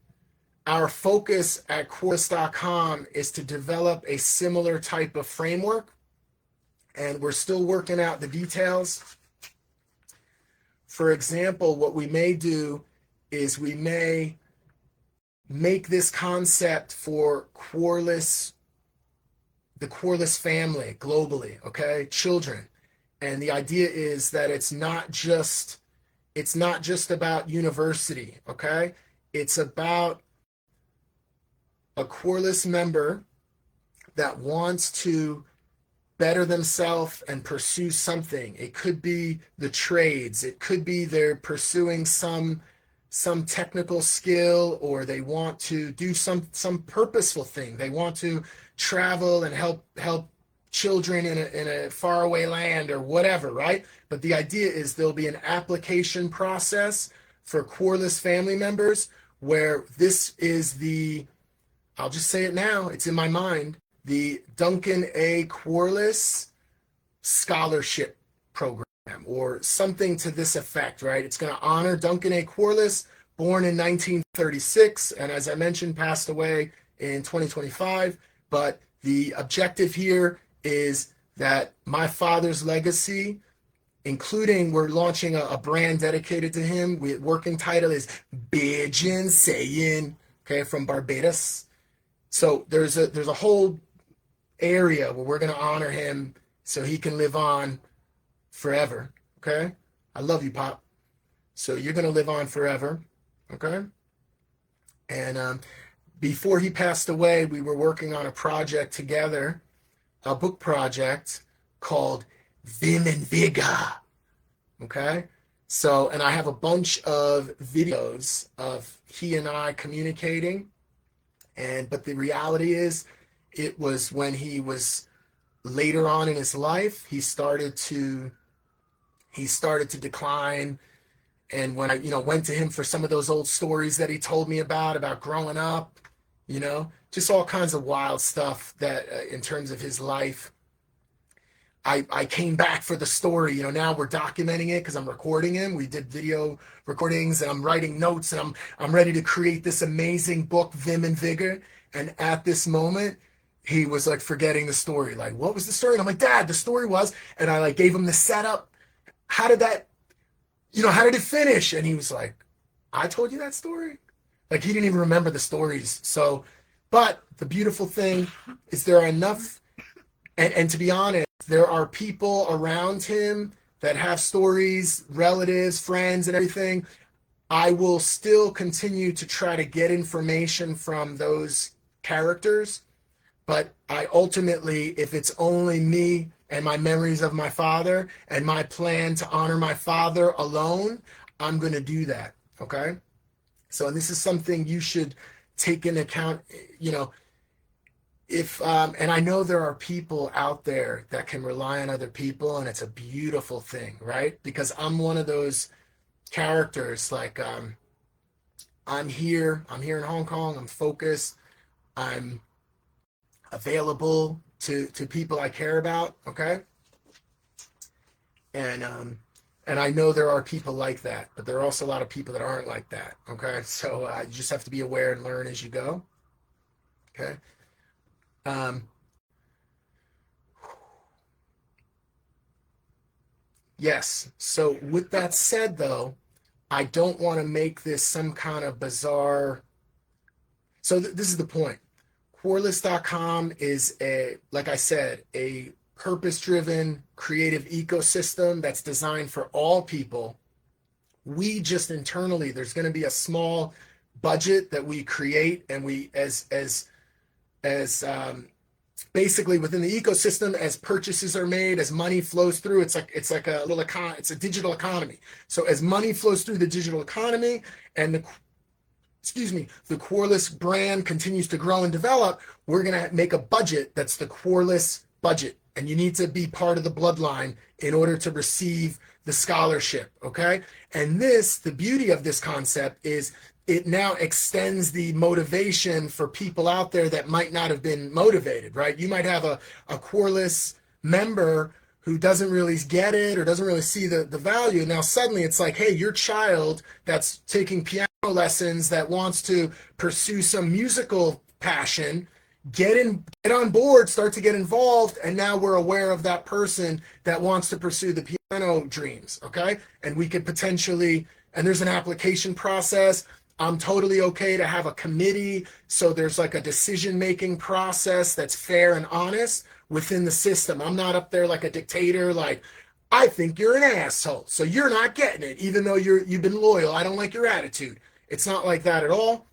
our focus at Quarless.com is to develop a similar type of framework. And we're still working out the details. For example, what we may do is we may make this concept for Quarless, the Quarless family globally, okay? Children. And the idea is that it's not just about university, okay? It's about a Quarless member that wants to better themselves and pursue something. It could be the trades. It could be they're pursuing some technical skill, or they want to do some purposeful thing. They want to travel and help children in a faraway land or whatever, right? But the idea is there'll be an application process for Quarless family members where this is I'll just say it now, it's in my mind, the Duncan A. Quarless Scholarship Program, or something to this effect, right? It's going to honor Duncan A. Quarless, born in 1936, and as I mentioned, passed away in 2025. But the objective here is that my father's legacy, including, we're launching a brand dedicated to him. Working title is Bijin Sayin, okay, from Barbados. So there's a whole area where we're going to honor him so he can live on forever. Okay. I love you, Pop. So you're going to live on forever. Okay. And before he passed away, we were working on a project together, a book project called Vim and Vigor. Okay. So, and I have a bunch of videos of he and I communicating. But the reality is, it was when he was later on in his life, he started to decline. And when I, went to him for some of those old stories that he told me about growing up, just all kinds of wild stuff that in terms of his life, I came back for the story. Now we're documenting it because I'm recording him. We did video recordings, and I'm writing notes, and I'm ready to create this amazing book, Vim and Vigor. And at this moment, he was like forgetting the story. Like, what was the story? And I'm like, Dad, the story was, and I like gave him the setup. How did it finish? And he was like, I told you that story? Like, he didn't even remember the stories. So, but the beautiful thing is there are enough, and to be honest, there are people around him that have stories, relatives, friends, and everything. I will still continue to try to get information from those characters. But I ultimately, if it's only me and my memories of my father and my plan to honor my father alone, I'm going to do that. Okay. So, and this is something you should take into account, you know, if, and I know there are people out there that can rely on other people, and it's a beautiful thing, right? Because I'm one of those characters, like, I'm here in Hong Kong, I'm focused, I'm available to people I care about, okay? And I know there are people like that, but there are also a lot of people that aren't like that, okay? So you just have to be aware and learn as you go, okay? Um, yes. So with that said, though, I don't want to make this some kind of bizarre. So this is the point. Quarless.com is like I said, a purpose-driven creative ecosystem that's designed for all people. We just internally, there's going to be a small budget that we create, and we as basically within the ecosystem, as purchases are made, as money flows through, it's like a little it's a digital economy. So as money flows through the digital economy, and the Quarless brand continues to grow and develop, we're going to make a budget that's the Quarless budget. And you need to be part of the bloodline in order to receive the scholarship, okay? And the beauty of this concept is it now extends the motivation for people out there that might not have been motivated, right? You might have a Quarless member who doesn't really get it or doesn't really see the value. Now suddenly it's like, hey, your child that's taking piano lessons, that wants to pursue some musical passion, get on board, start to get involved, and now we're aware of that person that wants to pursue the piano dreams, okay? And we could potentially, and there's an application process. I'm totally okay to have a committee, so there's like a decision-making process that's fair and honest within the system. I'm not up there like a dictator, like, I think you're an asshole, so you're not getting it, even though you've been loyal. I don't like your attitude. It's not like that at all.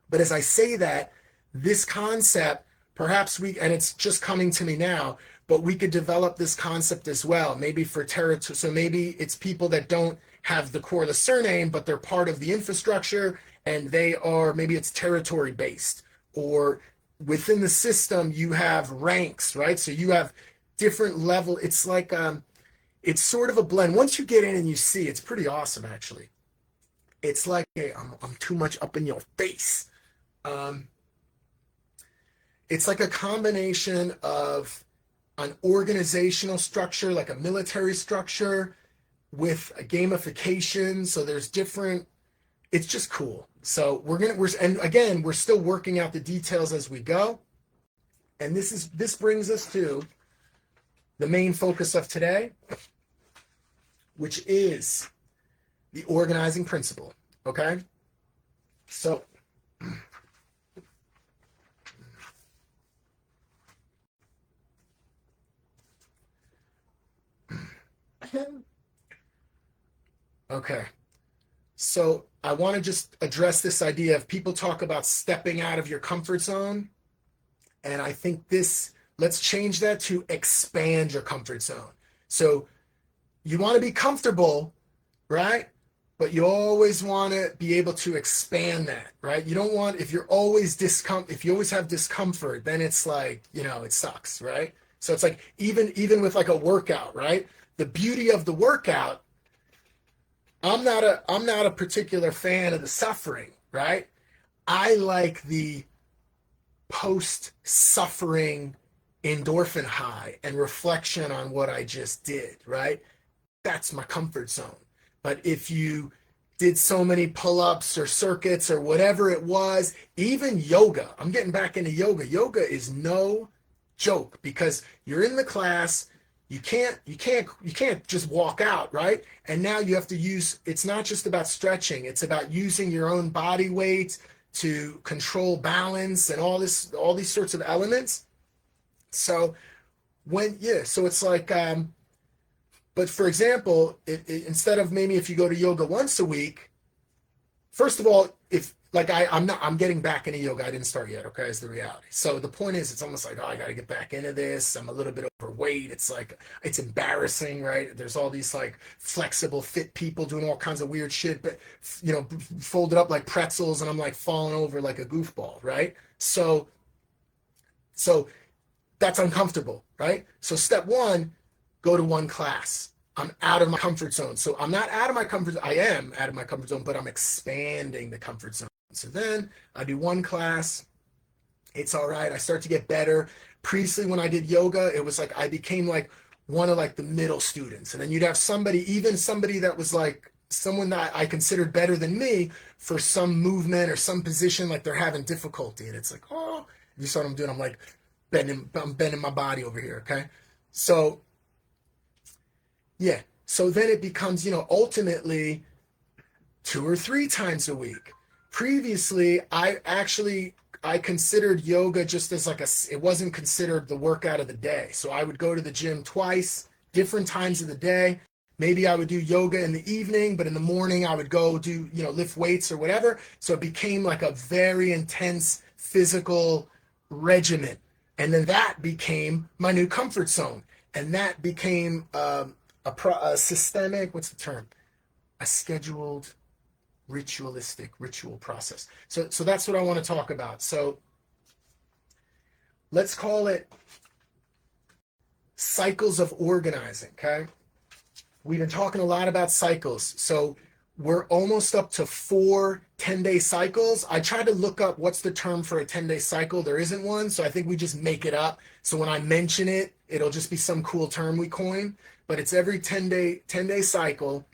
But as I say that, this concept, perhaps and it's just coming to me now, but we could develop this concept as well, maybe for territory. So maybe it's people that don't have the Quarless surname, but they're part of the infrastructure, and maybe it's territory based, or within the system, you have ranks, right? So you have different level. It's like, it's sort of a blend. Once you get in and you see, it's pretty awesome, actually. It's like, hey, I'm too much up in your face. It's like a combination of an organizational structure, like a military structure, with a gamification. So there's different, it's just cool. So and again, we're still working out the details as we go. And this brings us to the main focus of today, which is the organizing principle. Okay? So okay. So I want to just address this idea of people talk about stepping out of your comfort zone. And I think let's change that to expand your comfort zone. So you want to be comfortable, right? But you always want to be able to expand that, right? You don't want, if you always have discomfort, then it's like, it sucks, right? So it's like, even with like a workout, right? The beauty of the workout, I'm not a particular fan of the suffering, right? I like the post-suffering endorphin high and reflection on what I just did, right? That's my comfort zone. But if you did so many pull-ups or circuits or whatever it was, even yoga, I'm getting back into yoga. Yoga is no joke, because you're in the class, you can't just walk out, right? And now you have to it's not just about stretching, it's about using your own body weight to control balance and all these sorts of elements. So so it's like, but for example, instead of maybe if you go to yoga once a week, first of all, if like I'm getting back into yoga. I didn't start yet, okay, is the reality. So the point is it's almost like, oh, I gotta get back into this. I'm a little bit overweight. It's like it's embarrassing, right? There's all these like flexible fit people doing all kinds of weird shit, but folded up like pretzels, and I'm like falling over like a goofball, right? So that's uncomfortable, right? So step one, go to one class. I'm out of my comfort zone. So I'm not out of my comfort zone. I am out of my comfort zone, but I'm expanding the comfort zone. So then I do one class. It's all right. I start to get better. Previously, when I did yoga, it was like I became like one of like the middle students. And then you'd have somebody, even somebody that was like someone that I considered better than me for some movement or some position, like they're having difficulty. And it's like, oh, you saw what I'm doing? I'm bending my body over here. Okay. So yeah. So then it becomes, ultimately 2 or 3 times a week. Previously, I considered yoga just as like it wasn't considered the workout of the day. So I would go to the gym twice, different times of the day. Maybe I would do yoga in the evening, but in the morning I would go do, lift weights or whatever. So it became like a very intense physical regimen. And then that became my new comfort zone. And that became a systemic, what's the term? A scheduled ritual process. So that's what I want to talk about. So let's call it cycles of organizing, okay? We've been talking a lot about cycles. So we're almost up to 4 10-day cycles. I tried to look up what's the term for a 10-day cycle. There isn't one, so I think we just make it up. So when I mention it, it'll just be some cool term we coin. But it's every 10-day cycle.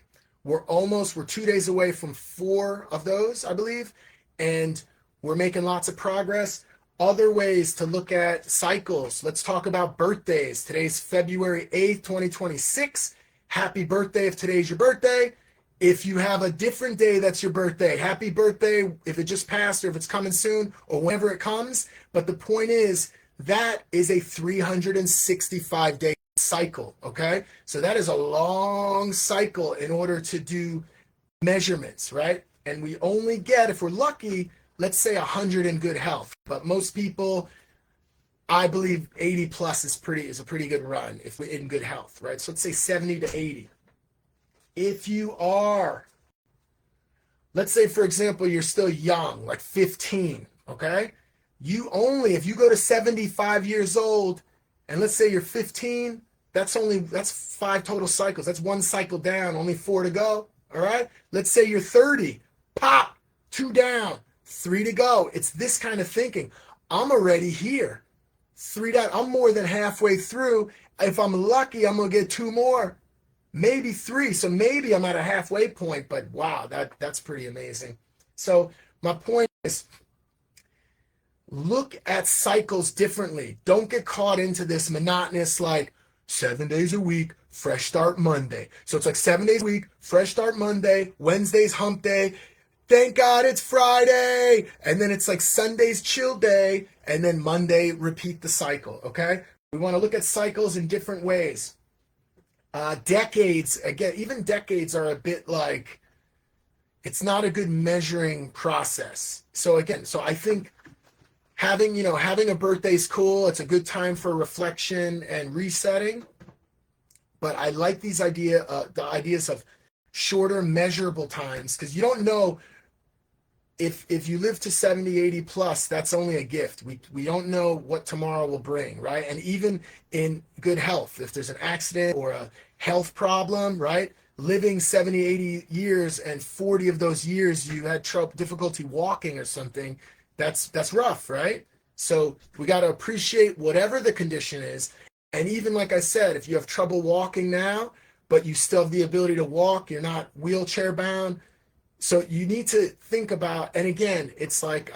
We're 2 days away from 4 of those, I believe, and we're making lots of progress. Other ways to look at cycles. Let's talk about birthdays. Today's February 8th, 2026. Happy birthday if today's your birthday. If you have a different day that's your birthday, happy birthday if it just passed or if it's coming soon or whenever it comes. But the point is that is a 365-day cycle, okay? So that is a long cycle in order to do measurements, right? And we only get, if we're lucky, let's say 100 in good health. But most people, I believe 80 plus is a pretty good run if we're in good health, right? So let's say 70 to 80. If you are, let's say, for example, you're still young, like 15, okay? If you go to 75 years old, and let's say you're 15, that's 5 total cycles. That's 1 cycle down, only 4 to go, all right? Let's say you're 30, pop, 2 down, 3 to go. It's this kind of thinking. I'm already here. 3 down, I'm more than halfway through. If I'm lucky, I'm going to get 2 more. Maybe 3, so maybe I'm at a halfway point, but wow, that's pretty amazing. So my point is, look at cycles differently. Don't get caught into this monotonous, like 7 days a week, fresh start Monday. So it's like 7 days a week, fresh start Monday, Wednesday's hump day, thank God it's Friday, and then it's like Sunday's chill day, and then Monday, repeat the cycle, okay? We want to look at cycles in different ways. Decades, again, even decades are a bit like, it's not a good measuring process. So again, I think having a birthday is cool. It's a good time for reflection and resetting. But I like the ideas of shorter measurable times, because you don't know if you live to 70, 80 plus, that's only a gift. We don't know what tomorrow will bring, right? And even in good health, if there's an accident or a health problem, right? Living 70, 80 years and 40 of those years you had difficulty walking or something, that's rough, right? So we got to appreciate whatever the condition is. And even like I said, if you have trouble walking now, but you still have the ability to walk, you're not wheelchair bound. So you need to think about, and again, it's like,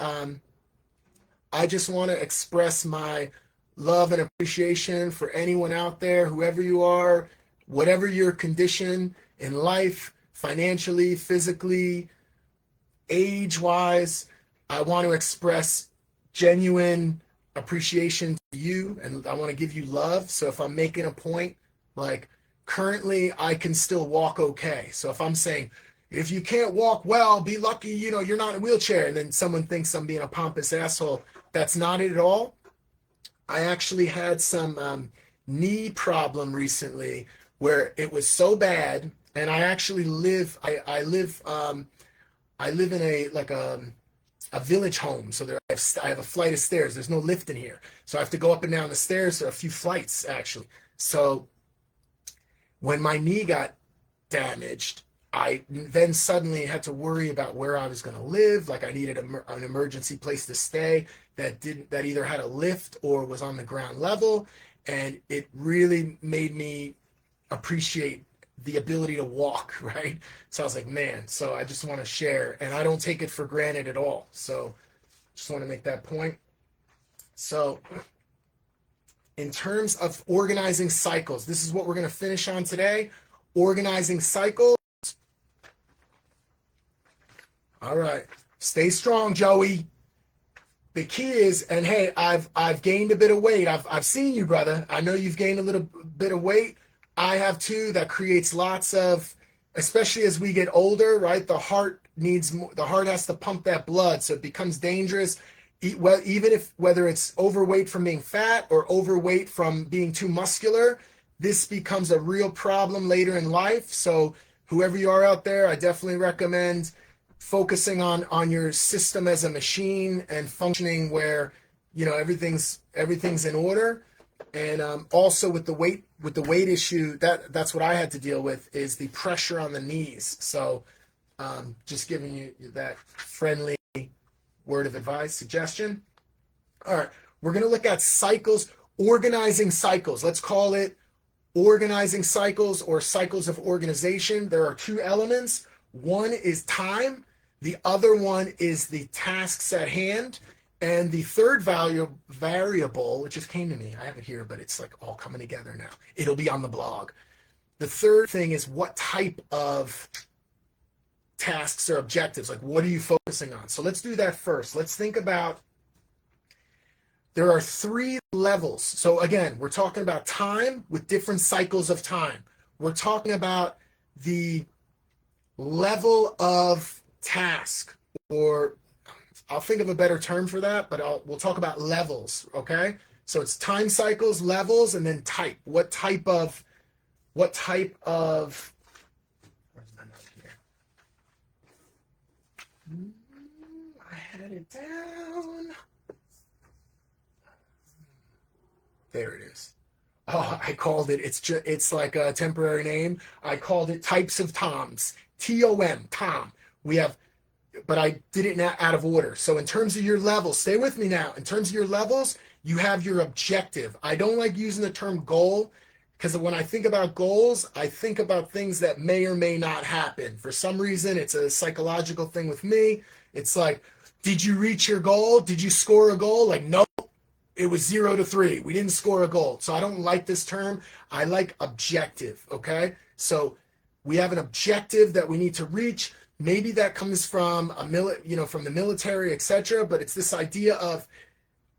I just want to express my love and appreciation for anyone out there, whoever you are, whatever your condition in life, financially, physically, age-wise. I want to express genuine appreciation to you, and I want to give you love. So if I'm making a point, like currently I can still walk okay. So if I'm saying, if you can't walk well, be lucky, you're not in a wheelchair. And then someone thinks I'm being a pompous asshole. That's not it at all. I actually had some knee problem recently where it was so bad, and I actually I live in a village home, so I have a flight of stairs. There's no lift in here, so I have to go up and down the stairs, a few flights actually. So when my knee got damaged, I then suddenly had to worry about where I was going to live. Like I needed an emergency place to stay that either had a lift or was on the ground level, and it really made me appreciate the ability to walk, right? So I was like, man, so I just want to share, and I don't take it for granted at all. So just want to make that point. So in terms of organizing cycles, this is what we're going to finish on today. Organizing cycles. All right. Stay strong, Joey. The key is, and hey, I've gained a bit of weight. I've seen you, brother. I know you've gained a little bit of weight. I have too. That creates lots of, especially as we get older, right? The heart has to pump that blood, so it becomes dangerous. Even if whether it's overweight from being fat or overweight from being too muscular, this becomes a real problem later in life. So whoever you are out there, I definitely recommend focusing on your system as a machine and functioning where everything's in order. And also with the weight issue, that's what I had to deal with, is the pressure on the knees. So just giving you that friendly word of advice, suggestion. All right, we're going to look at cycles, organizing cycles. Let's call it organizing cycles or cycles of organization. There are two elements. One is time. The other one is the tasks at hand. And the third variable, which just came to me, I have it here, but it's like all coming together now. It'll be on the blog. The third thing is what type of tasks or objectives, like what are you focusing on? So let's do that first. Let's think about, there are 3 levels. So again, we're talking about time with different cycles of time. We're talking about the level of task, or I'll think of a better term for that, but we'll talk about levels, okay? So it's time cycles, levels, and then type. What type of, where's my note here? I had it down. There it is. Oh, I called it, it's like a temporary name. I called it types of toms, T-O-M, Tom. But I did it out of order. So in terms of your levels, stay with me now. In terms of your levels, you have your objective. I don't like using the term goal, because when I think about goals, I think about things that may or may not happen. For some reason, it's a psychological thing with me. It's like, did you reach your goal? Did you score a goal? Like, no, it was 0 to 3. We didn't score a goal. So I don't like this term. I like objective, okay? So we have an objective that we need to reach. Maybe that comes from from the military, etc. But it's this idea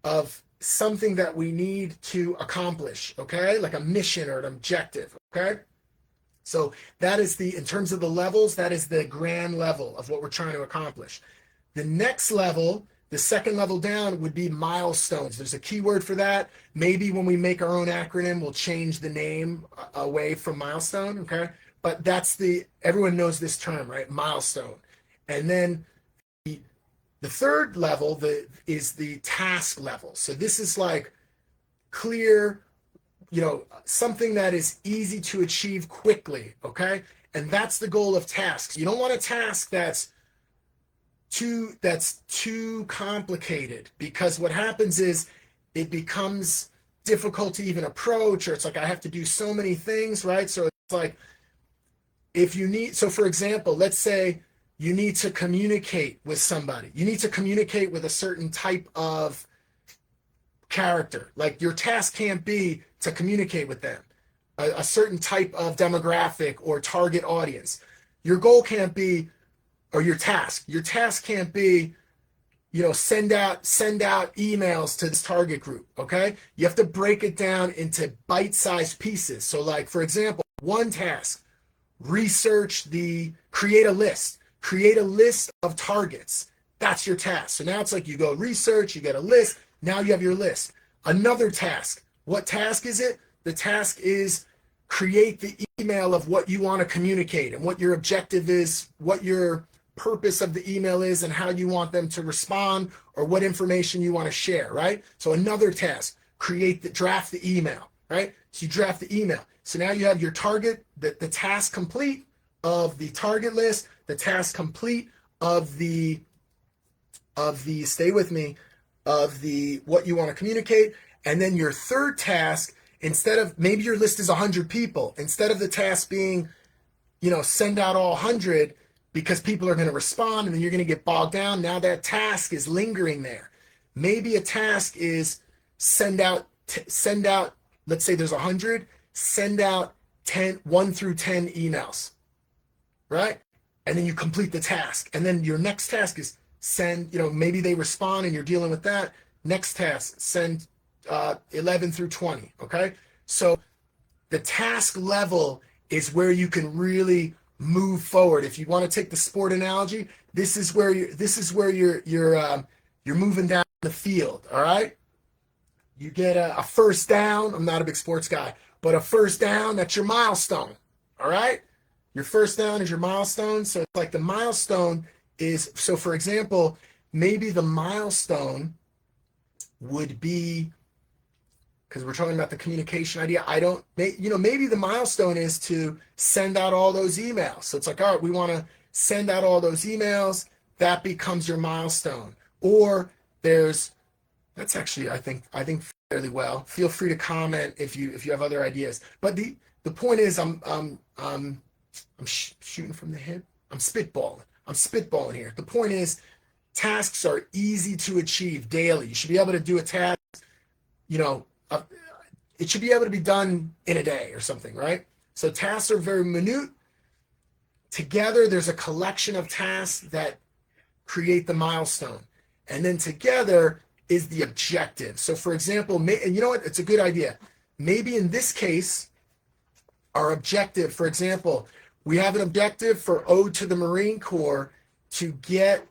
of something that we need to accomplish, okay? Like a mission or an objective, okay? So that is in terms of the levels, that is the grand level of what we're trying to accomplish. The next level, the second level down, would be milestones. There's a keyword for that. Maybe when we make our own acronym, we'll change the name away from milestone, okay? But everyone knows this term, right? Milestone. And then the third level is the task level. So this is like clear, something that is easy to achieve quickly, okay? And that's the goal of tasks. You don't want a task that's too complicated, because what happens is it becomes difficult to even approach, or it's like I have to do so many things, right? So it's like, for example, let's say you need to communicate with somebody. You need to communicate with a certain type of character. Like your task can't be to communicate with them, a certain type of demographic or target audience. Your goal can't be, or your task can't be, send out emails to this target group, okay? You have to break it down into bite-sized pieces. So like, for example, one task, create a list of targets. That's your task. So now it's like you go research, you get a list. Now you have your list. Another task. What task is it? The task is create the email of what you want to communicate and what your objective is, what your purpose of the email is, and how you want them to respond, or what information you want to share, right? So another task, draft the email, right? So you draft the email. So now you have your target, the task complete of the target list, the task complete of the stay with me, of the what you want to communicate. And then your third task, instead of, maybe your list is 100 people, instead of the task being, send out all 100, because people are going to respond and then you're going to get bogged down. Now that task is lingering there. Maybe a task is send out, let's say there's 100, send out 1 through 10 emails, right? And then you complete the task. And then your next task is send, maybe they respond and you're dealing with that. Next task, send 11 through 20, okay? So the task level is where you can really move forward. If you want to take the sport analogy, this is where you're moving down the field, all right? You get a first down. I'm not a big sports guy, but a first down, that's your milestone, all right? Your first down is your milestone. So it's like the milestone is, so for example, maybe the milestone would be, because we're talking about the communication idea, maybe the milestone is to send out all those emails. So it's like, all right, we want to send out all those emails. That becomes your milestone. Or that's actually, I think fairly well. Feel free to comment if you have other ideas. But the point is, I'm shooting from the hip. I'm spitballing here. The point is, tasks are easy to achieve daily. You should be able to do a task, it should be able to be done in a day or something, right? So tasks are very minute. Together, there's a collection of tasks that create the milestone. And then together is the objective. So for example, and you know what? It's a good idea. Maybe in this case, our objective, for example, we have an objective for Ode to the Marine Corps to get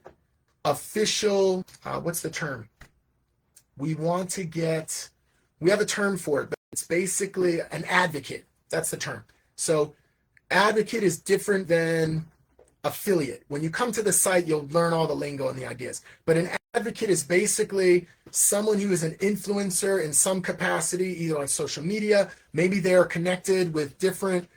official, what's the term? We have a term for it, but it's basically an advocate. That's the term. So advocate is different than affiliate. When you come to the site, you'll learn all the lingo and the ideas. But an advocate is basically someone who is an influencer in some capacity, either on social media. Maybe they are connected with different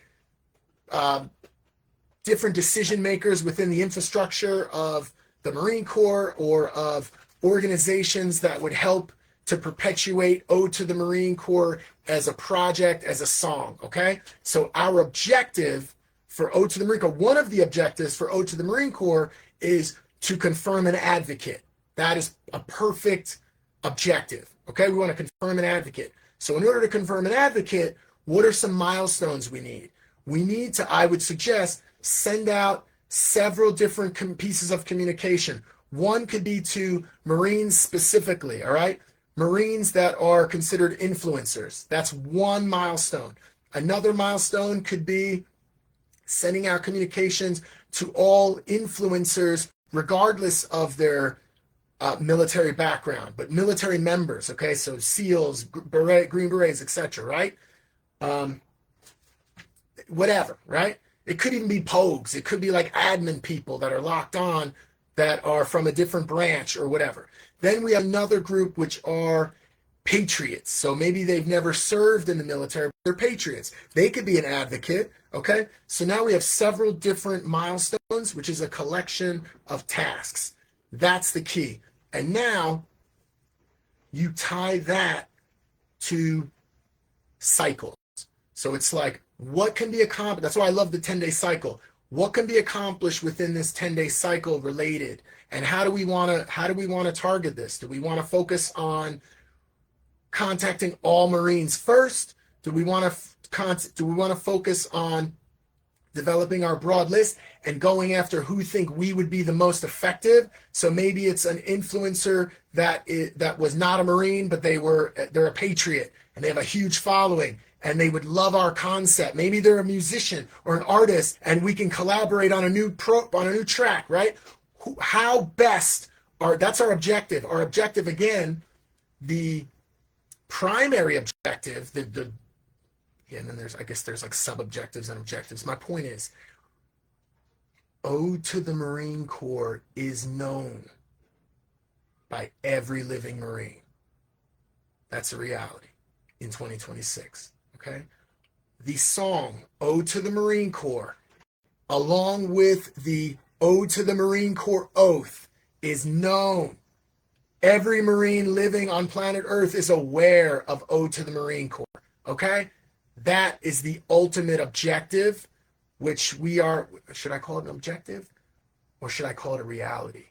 decision makers within the infrastructure of the Marine Corps, or of organizations that would help to perpetuate Ode to the Marine Corps as a project, as a song, okay? So our objective for Ode to the Marine Corps, one of the objectives for Ode to the Marine Corps is to confirm an advocate. That is a perfect objective, okay? We want to confirm an advocate. So in order to confirm an advocate, what are some milestones we need? We need to, I would suggest, send out several different pieces of communication. One could be to Marines specifically, all right? Marines that are considered influencers. That's one milestone. Another milestone could be sending out communications to all influencers, regardless of their military background, but military members, okay? So SEALs, Green Berets, etc., right? Whatever, right? It could even be pogues. It could be like admin people that are locked on that are from a different branch or whatever. Then we have another group which are patriots. So maybe they've never served in the military, but they're patriots. They could be an advocate, okay? So now we have several different milestones, which is a collection of tasks. That's the key. And now you tie that to cycles. So it's like, what can be accomplished? That's why I love the 10-day cycle. What can be accomplished within this 10-day cycle related? And how do we want to target this? Do we want to focus on contacting all Marines first? Do we want to focus on developing our broad list and going after who think we would be the most effective? So maybe it's an influencer that was not a Marine, but they're a patriot, and they have a huge following and they would love our concept. Maybe they're a musician or an artist and we can collaborate on a new track, right? How best that's our objective. Our objective, again, the primary objective, and then there's like sub-objectives and objectives. My point is, Ode to the Marine Corps is known by every living Marine. That's a reality in 2026, okay? The song, Ode to the Marine Corps, along with the Ode to the Marine Corps oath, is known. Every Marine living on planet Earth is aware of Ode to the Marine Corps, okay? That is the ultimate objective, which we are, should I call it an objective? Or should I call it a reality?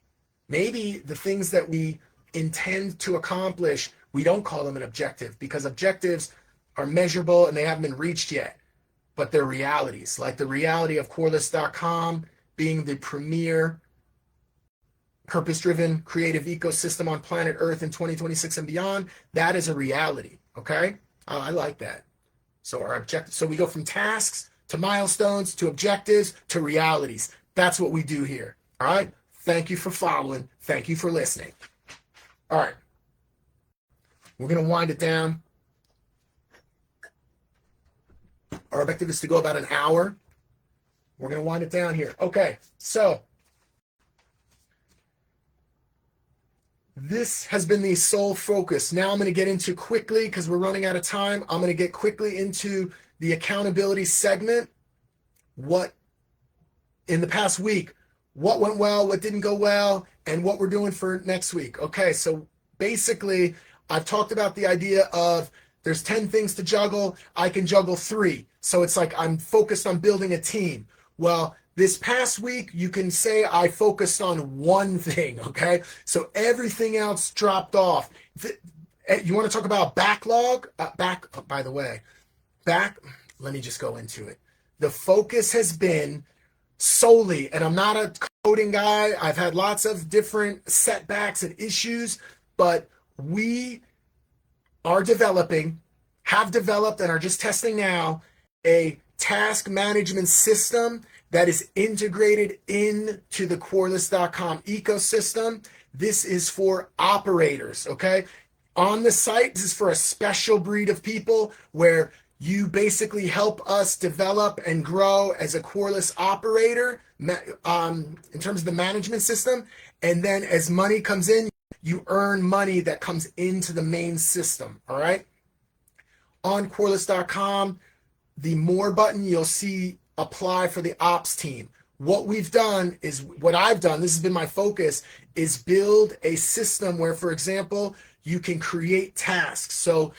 Maybe the things that we intend to accomplish, we don't call them an objective, because objectives are measurable and they haven't been reached yet, but they're realities. Like the reality of Quarless.com being the premier purpose-driven creative ecosystem on planet Earth in 2026 and beyond. That is a reality, okay? I like that. So our objective, so we go from tasks to milestones to objectives to realities. That's what we do here, all right? Thank you for following. Thank you for listening. All right. We're going to wind it down. Our objective is to go about an hour. We're going to wind it down here. Okay, so this has been the sole focus. Now I'm going to get into quickly, because we're running out of time, I'm going to get quickly into the accountability segment. What in the past week, what went well, what didn't go well, and what we're doing for next week. Okay, so basically, I've talked about the idea of there's 10 things to juggle. I can juggle 3. So it's like I'm focused on building a team. Well, this past week, you can say I focused on one thing, okay? So everything else dropped off. You want to talk about backlog? By the way, let me just go into it. The focus has been solely, and I'm not a coding guy. I've had lots of different setbacks and issues, but we are have developed, and are just testing now a task management system that is integrated into the Quarless.com ecosystem. This is for operators, okay? On the site, this is for a special breed of people where you basically help us develop and grow as a Quarless operator in terms of the management system. And then as money comes in, you earn money that comes into the main system, all right? On Quarless.com, the More button, you'll see apply for the ops team. What I've done, this has been my focus, is build a system where, for example, you can create tasks. So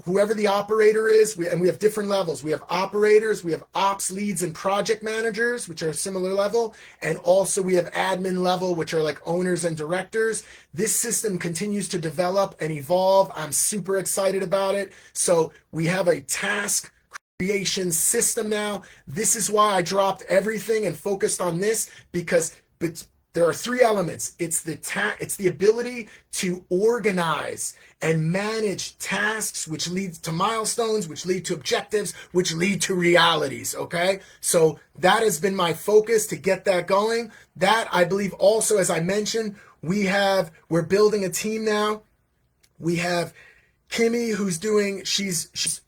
whoever the operator is, and we have different levels. We have operators, we have ops leads and project managers, which are a similar level. And also we have admin level, which are like owners and directors. This system continues to develop and evolve. I'm super excited about it. So we have a task creation system now. This is why I dropped everything and focused on this, because there are 3 elements. It's the ability to organize and manage tasks, which leads to milestones, which lead to objectives, which lead to realities, okay? So that has been my focus to get that going. That, I believe also, as I mentioned, we're building a team now. We have Kimmy, she's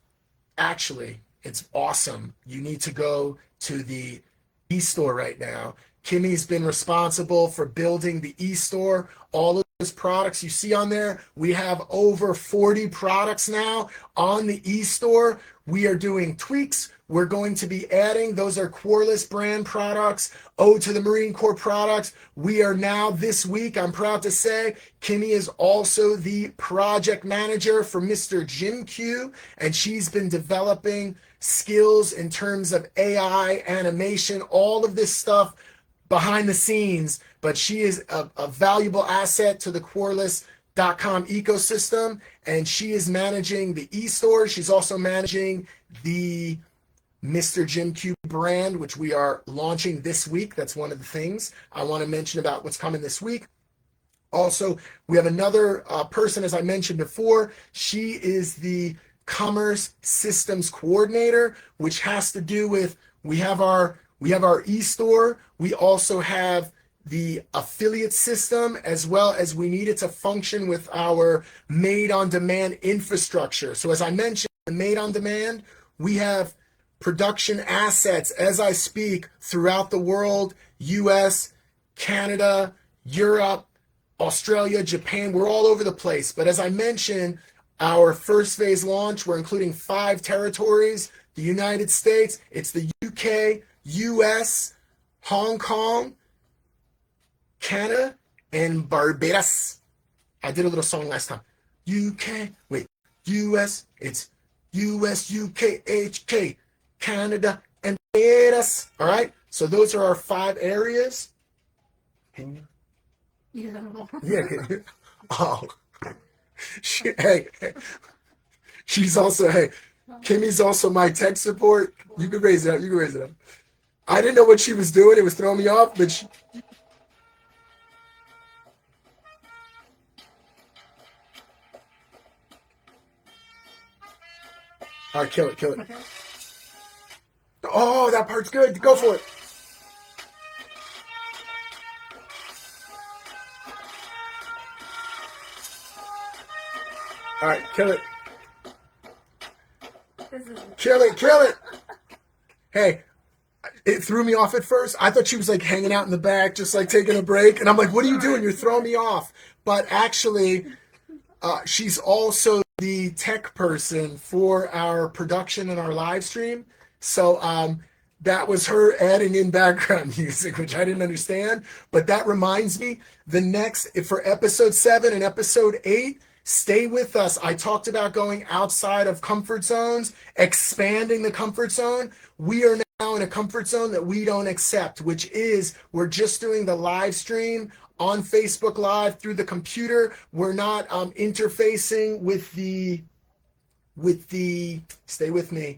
actually, it's awesome. You need to go to the e-store right now. Kimmy's been responsible for building the e-store. All of those products you see on there, we have over 40 products now on the e-store. We are doing tweaks. We're going to be adding, those are Quarless brand products, Ode to the Marine Corps products. We are now, this week, I'm proud to say, Kimmy is also the project manager for Mr. Jim Q, and she's been developing skills in terms of AI, animation, all of this stuff behind the scenes, but she is a valuable asset to the Quarless.com ecosystem, and she is managing the e-store. She's also managing the Mr. Jim Q brand, which we are launching this week. That's one of the things I want to mention about what's coming this week. Also, we have another person, as I mentioned before. She is the commerce systems coordinator, which has to do with we have our e-store. We also have the affiliate system, as well as we need it to function with our made-on-demand infrastructure. So as I mentioned, the made-on-demand, we have production assets as I speak throughout the world, US, Canada, Europe, Australia, Japan. We're all over the place. But as I mentioned, our first phase launch, we're including 5 territories: the United States, it's the UK, US, Hong Kong, Canada, and Barbados. I did a little song last time. US, it's US, UK, HK, Canada, and Barbados. All right? So those are our 5 areas. Can you? Yeah. Oh. Hey, she's also, hey, Kimmy's also my tech support. You can raise it up. You can raise it up. I didn't know what she was doing. It was throwing me off, but she... All right, kill it, kill it. Oh, that part's good. Go for it. All right, kill it. Kill it, kill it. Hey, it threw me off at first. I thought she was like hanging out in the back, just like taking a break. And I'm like, what are you doing? You're throwing me off. But actually, she's also the tech person for our production and our live stream. So that was her adding in background music, which I didn't understand. But that reminds me, the next, for episode 7 and episode 8, stay with us. I talked about going outside of comfort zones, expanding the comfort zone. We are now in a comfort zone that we don't accept, which is we're just doing the live stream on Facebook Live through the computer. We're not interfacing with the, stay with me,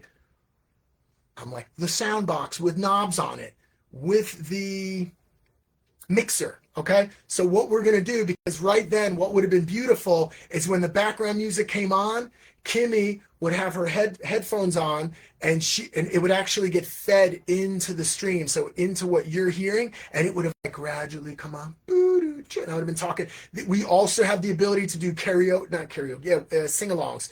I'm like, the sound box with knobs on it, with the mixer. Okay, so what we're going to do, because right then what would have been beautiful is when the background music came on, Kimmy would have her headphones on, and it would actually get fed into the stream, so into what you're hearing, and it would have like gradually come on. And I would have been talking. We also have the ability to do sing-alongs.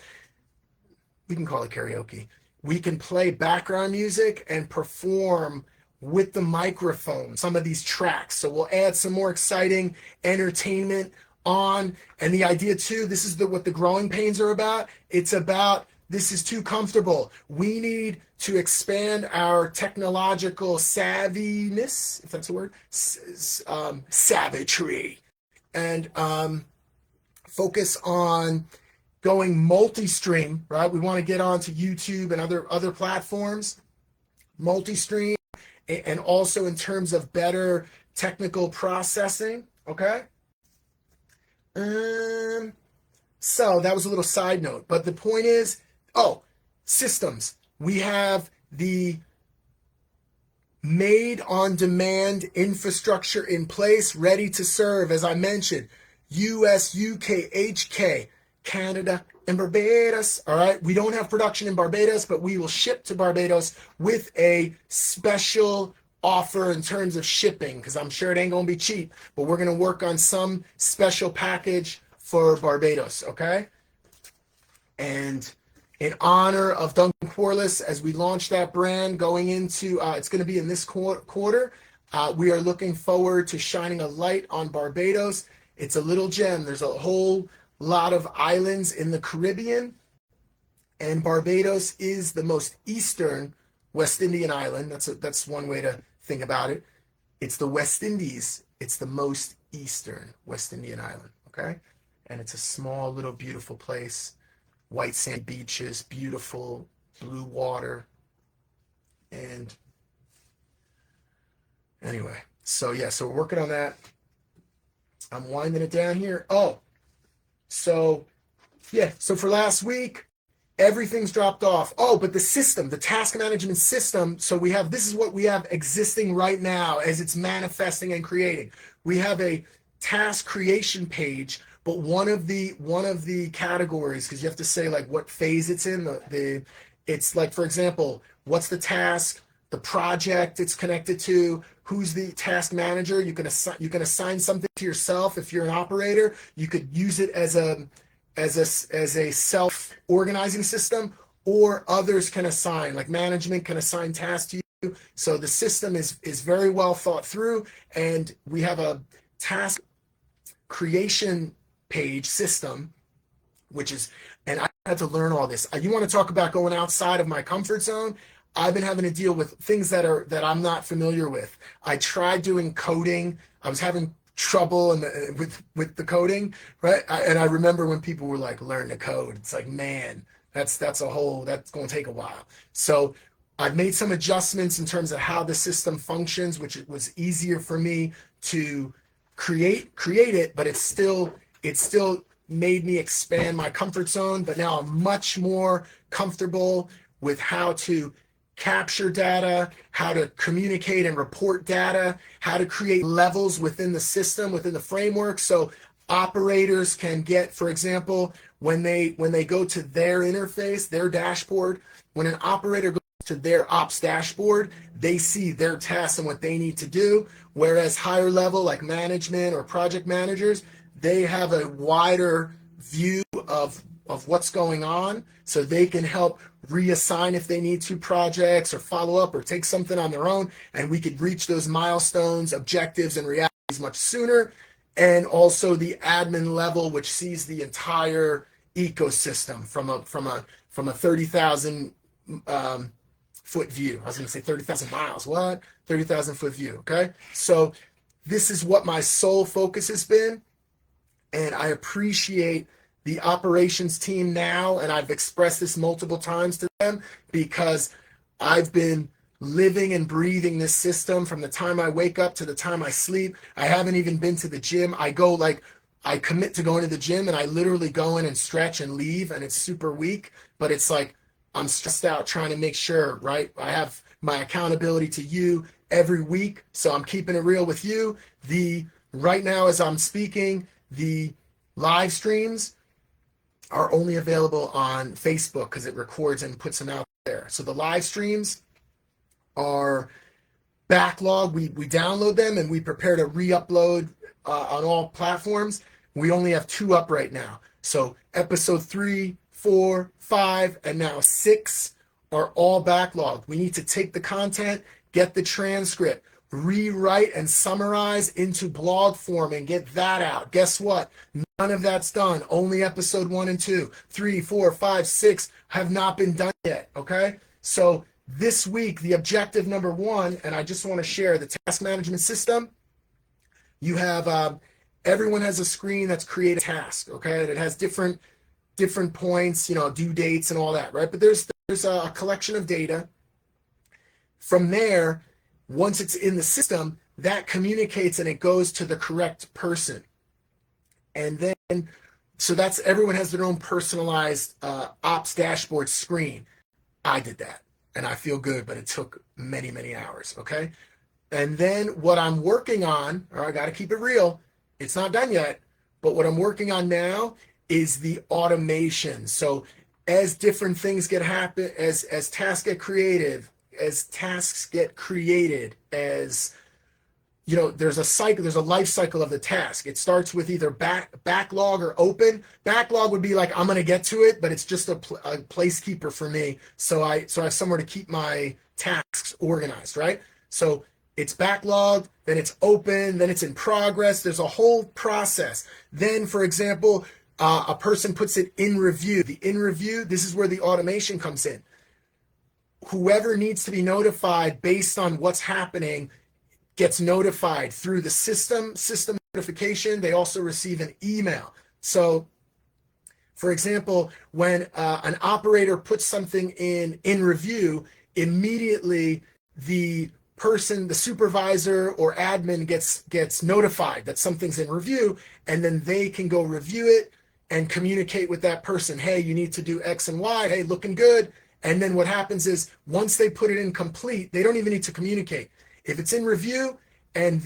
We can call it karaoke. We can play background music and perform with the microphone some of these tracks. So we'll add some more exciting entertainment on. And the idea too, this is what the growing pains are about. It's about, this is too comfortable. We need to expand our technological savviness, if that's a word, savagery, and focus on going multi-stream, right? We want to get onto YouTube and other platforms, multi-stream, and also in terms of better technical processing, okay? So that was a little side note, but the point is, systems. We have the made-on-demand infrastructure in place, ready to serve, as I mentioned, US, UK, HK, Canada, and Barbados. All right, we don't have production in Barbados, but we will ship to Barbados with a special offer in terms of shipping, because I'm sure it ain't gonna be cheap, but we're gonna work on some special package for Barbados, okay? And in honor of Duncan Quarless, as we launch that brand going into, it's gonna be in this quarter, we are looking forward to shining a light on Barbados. It's a little gem. There's a whole lot of islands in the Caribbean, and Barbados is the most eastern West Indian island. That's one way to think about it. It's the West Indies. It's the most eastern West Indian island, okay? And it's a small, little, beautiful place. White sand beaches, beautiful blue water. And anyway, so we're working on that. I'm winding it down here. So for last week, everything's dropped off. But the system, the task management system, so this is what we have existing right now as it's manifesting and creating. We have a task creation page But one of the categories, because you have to say like what phase it's in, it's like, for example, what's the task, the project it's connected to, who's the task manager. You can assign something to yourself. If you're an operator, you could use it as a self organizing system, or others can assign, like management can assign tasks to you. So the system is very well thought through, and we have a task creation page system, which is, and I had to learn all this. You want to talk about going outside of my comfort zone? I've been having to deal with things that I'm not familiar with. I tried doing coding. I was having trouble with the coding, right? And I remember when people were like, learn to code. It's like, man, that's going to take a while. So I've made some adjustments in terms of how the system functions, which it was easier for me to create it, but it's still made me expand my comfort zone. But now I'm much more comfortable with how to capture data, how to communicate and report data, how to create levels within the system, within the framework. So operators can get, for example, when they go to their interface, their dashboard, when an operator goes to their ops dashboard, they see their tasks and what they need to do. Whereas higher level, like management or project managers, they have a wider view of what's going on, so they can help reassign if they need to projects, or follow up, or take something on their own, and we could reach those milestones, objectives, and realities much sooner. And also the admin level, which sees the entire ecosystem from a 30,000 foot view. I was going to say 30,000 miles. What? 30,000 foot view. Okay. So this is what my sole focus has been. And I appreciate the operations team now. And I've expressed this multiple times to them, because I've been living and breathing this system from the time I wake up to the time I sleep. I haven't even been to the gym. I commit to going to the gym, and I literally go in and stretch and leave, and it's super weak, but it's like I'm stressed out trying to make sure, right? I have my accountability to you every week, so I'm keeping it real with you. Right now, as I'm speaking, the live streams are only available on Facebook because it records and puts them out there. So the live streams are backlog. We download them and we prepare to re-upload on all platforms. We only have 2 up right now. So episode 3, 4, 5, and now 6 are all backlogged. We need to take the content, get the transcript, rewrite and summarize into blog form, and get that out. Guess what? None of that's done. Only episode 1 and 2. 3, 4, 5, 6 have not been done yet. Okay? So this week, the objective number 1, and I just want to share the task management system. You have everyone has a screen that's create a task. Okay, and it has different points, due dates and all that, right? But there's a collection of data. From there, once it's in the system, that communicates and it goes to the correct person. And then, so that's, everyone has their own personalized ops dashboard screen. I did that, and I feel good, but it took many, many hours, okay? And then what I'm working on, or I got to keep it real, it's not done yet, but what I'm working on now is the automation. So as different things as tasks get created, as there's a life cycle of the task. It starts with either backlog or open. Backlog would be like, I'm going to get to it, but it's just a placekeeper for me. So I have somewhere to keep my tasks organized, right? So it's backlogged, then it's open, then it's in progress. There's a whole process. Then, for example, a person puts it in review. The in review, this is where the automation comes in. Whoever needs to be notified based on what's happening gets notified through the system notification. They also receive an email. So, for example, when an operator puts something in review, immediately the supervisor or admin gets notified that something's in review, and then they can go review it and communicate with that person. Hey, you need to do X and Y. Hey, looking good. And then what happens is, once they put it in complete, they don't even need to communicate. If it's in review and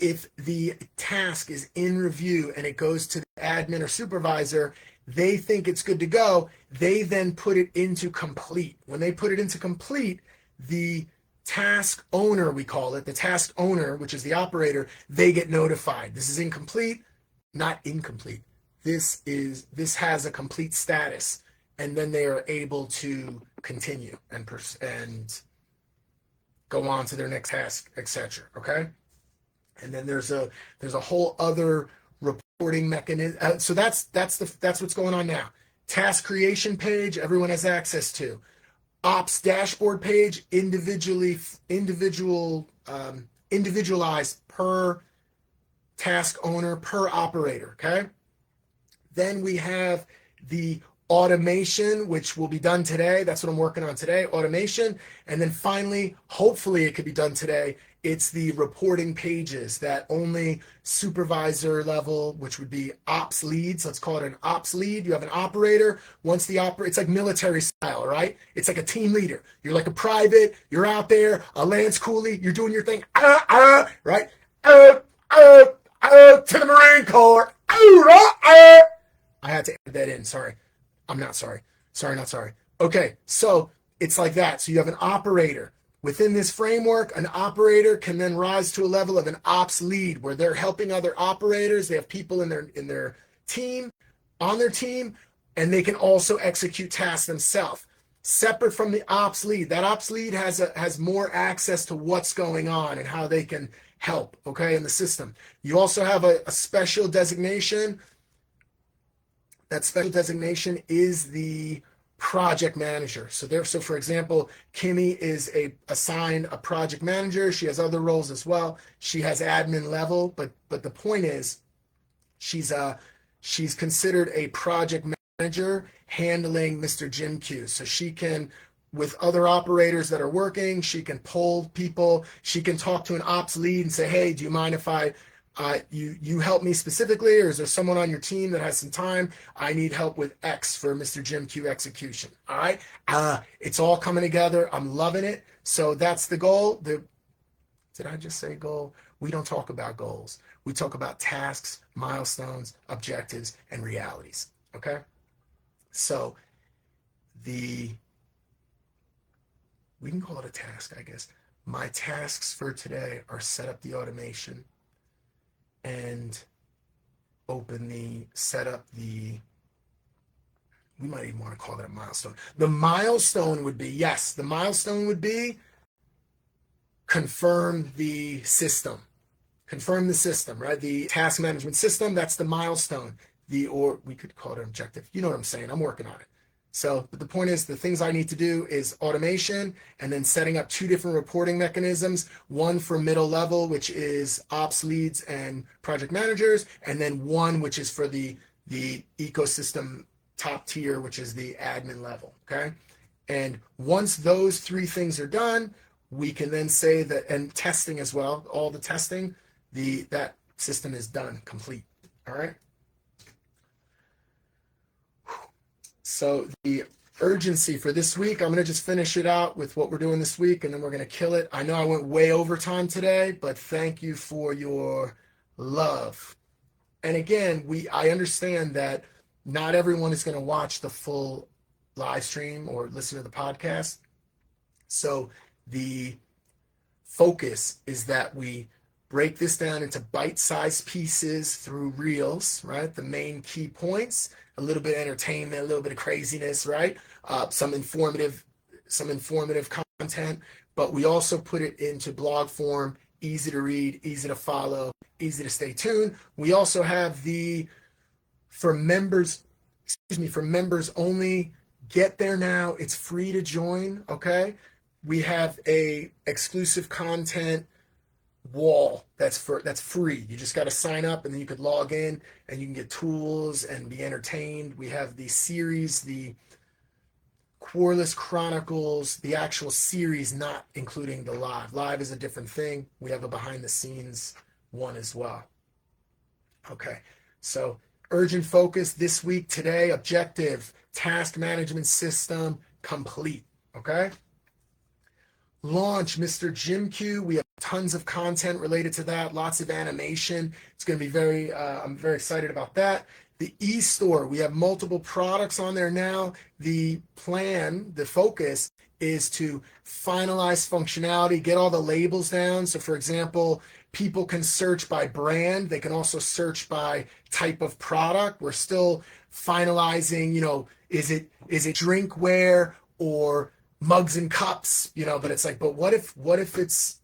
if the task is in review and it goes to the admin or supervisor, they think it's good to go. They then put it into complete. When they put it into complete, the task owner, we call it, the task owner, which is the operator, they get notified. This is incomplete, not incomplete. This has a complete status, and then they are able to continue and go on to their next task, etc. Okay, and then there's a whole other reporting mechanism. So that's what's going on now. Task creation page, everyone has access to. Ops dashboard page, individualized per task owner, per operator. Okay. Then we have the automation, which will be done today. That's what I'm working on today, automation. And then finally, hopefully it could be done today. It's the reporting pages that only supervisor level, which would be ops leads. Let's call it an ops lead. You have an operator. Once the operator, it's like military style, right? It's like a team leader. You're like a private. You're out there, a Lance Cooley. You're doing your thing, right? To the Marine Corps. I had to add that in. Sorry. I'm not sorry. Sorry, not sorry. Okay, so it's like that. So you have an operator. Within this framework, an operator can then rise to a level of an ops lead where they're helping other operators. They have people in their team, on their team, and they can also execute tasks themselves. Separate from the ops lead. That ops lead has more access to what's going on and how they can help, okay, in the system. You also have a special designation. That special designation is the project manager. So for example, Kimmy is assigned a project manager. She has other roles as well. She has admin level, but the point is she's considered a project manager handling Mr. Jim Q. So she can, with other operators that are working, she can pull people. She can talk to an ops lead and say, hey, do you mind if you help me specifically, or is there someone on your team that has some time? I need help with X for Mr. Jim Q execution. All right. It's all coming together. I'm loving it. So that's the goal. Did I just say goal? We don't talk about goals. We talk about tasks, milestones, objectives, and realities. Okay. So we can call it a task, I guess. My tasks for today are set up the automation and we might even want to call that a milestone. The milestone would be confirm the system, right? The task management system, that's the milestone. Or we could call it an objective. You know what I'm saying? I'm working on it. So, but the point is, the things I need to do is automation and then setting up two different reporting mechanisms, one for middle level, which is ops leads and project managers, and then one which is for the ecosystem top tier, which is the admin level, okay? And once those three things are done, we can then say that, and testing as well, all the testing, that system is done, complete, all right? So the urgency for this week, I'm going to just finish it out with what we're doing this week, and then we're going to kill it. I know I went way over time today, but thank you for your love. And again, I understand that not everyone is going to watch the full live stream or listen to the podcast. So the focus is that we break this down into bite-sized pieces through reels, right? The main key points, a little bit of entertainment, a little bit of craziness, right? Some informative content, but we also put it into blog form, easy to read, easy to follow, easy to stay tuned. We also have for members only, get there now. It's free to join, okay? We have a exclusive content wall that's free. You just got to sign up, and then you could log in and you can get tools and be entertained. We have the series, the Quarless Chronicles, the actual series, not including the live. Live is a different thing. We have a behind the scenes one as well. Okay, so urgent focus this week, today, objective, task management system complete. Okay, launch Mr. Jim Q. We have tons of content related to that, lots of animation. It's going to be I'm very excited about that. The e-store, we have multiple products on there now. The focus is to finalize functionality, get all the labels down. So for example, people can search by brand. They can also search by type of product. We're still finalizing, is it drinkware or mugs and cups, but it's like, but what if it's,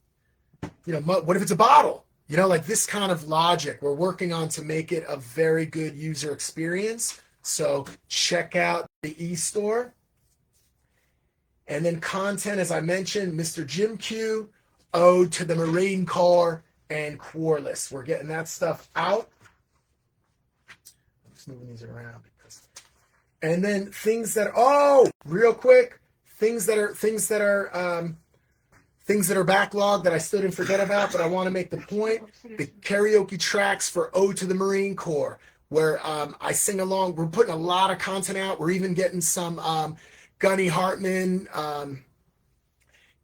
what if it's a bottle? Like this kind of logic we're working on to make it a very good user experience. So check out the e-store. And then content, as I mentioned, Mr. Jim Q, Ode to the Marine Corps, and Quarless. We're getting that stuff out. I'm just moving these around. And then real quick, things that are backlogged that I still didn't forget about, but I want to make the point. The karaoke tracks for Ode to the Marine Corps, where I sing along. We're putting a lot of content out. We're even getting some Gunny Hartman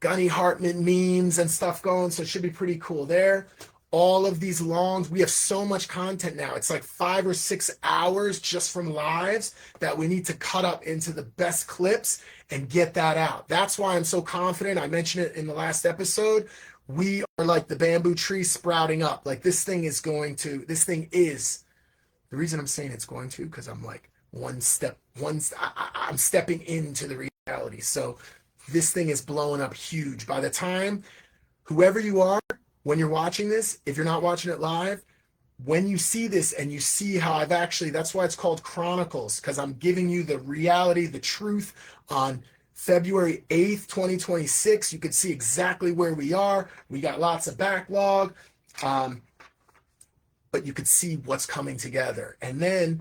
memes and stuff going, so it should be pretty cool there. All of these longs, we have so much content now. It's like 5 or 6 hours just from lives that we need to cut up into the best clips and get that out. That's why I'm so confident. I mentioned it in the last episode. We are like the bamboo tree sprouting up. Like this thing is, the reason I'm saying it's going to, because I'm like I'm stepping into the reality. So this thing is blowing up huge. By the time, whoever you are, when you're watching this, if you're not watching it live, when you see this and you see how that's why it's called Chronicles, because I'm giving you the reality, the truth on February 8th, 2026. You can see exactly where we are. We got lots of backlog, but you could see what's coming together. And then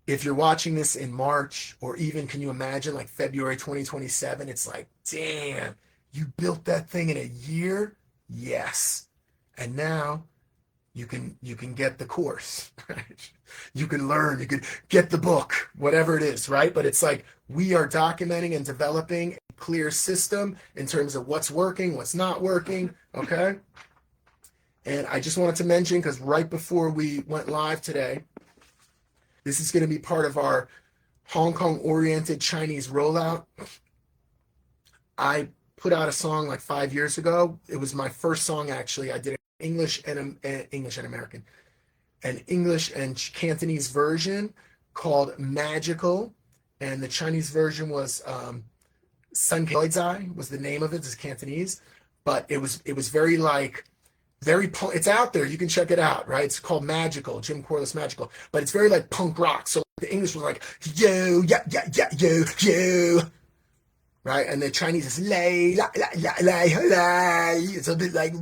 if you're watching this in March, or even, can you imagine, like February 2027, it's like, damn, you built that thing in a year? Yes. And now you can get the course, right? You can learn, you can get the book, whatever it is, right? But it's like we are documenting and developing a clear system in terms of what's working, what's not working, okay? And I just wanted to mention, because right before we went live today, this is going to be part of our Hong Kong-oriented Chinese rollout. I put out a song like 5 years ago. It was my first song, actually. I did English and American, an English and Cantonese version called Magical, and the Chinese version was Sun Zai was the name of it. It's Cantonese, but it was very it's out there. You can check it out, right? It's called Magical, Jim Quarless Magical, but it's very like punk rock. So the English was like yo, yeah, yeah, yeah, yo, right? And the Chinese is lay, la, la, la, lay, lay. It's a bit like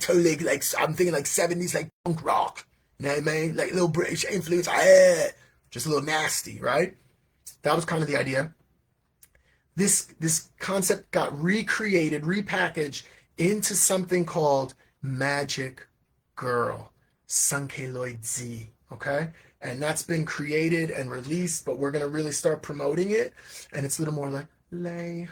totally like, I'm thinking like 70s like punk rock. You know what I mean? Like a little British influence, just a little nasty, right? That was kind of the idea. This concept got recreated, repackaged into something called Magic Girl, Sankeloid Z, okay? And that's been created and released, but we're going to really start promoting it. And it's a little more like, lay.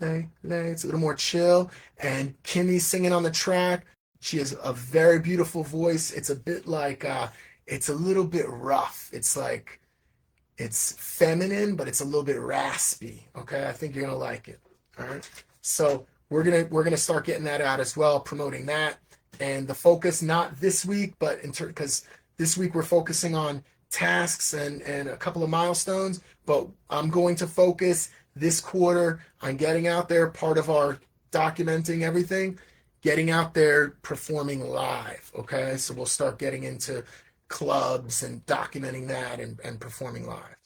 It's a little more chill. And Kimmy's singing on the track. She has a very beautiful voice. It's a bit like, it's a little bit rough. It's like, it's feminine, but it's a little bit raspy. Okay, I think you're gonna like it. All right. So we're gonna start getting that out as well, promoting that. And the focus, not this week, but because this week we're focusing on tasks and a couple of milestones. But I'm going to focus this quarter on getting out there, part of our documenting everything, getting out there, performing live, okay? So we'll start getting into clubs and documenting that and performing live.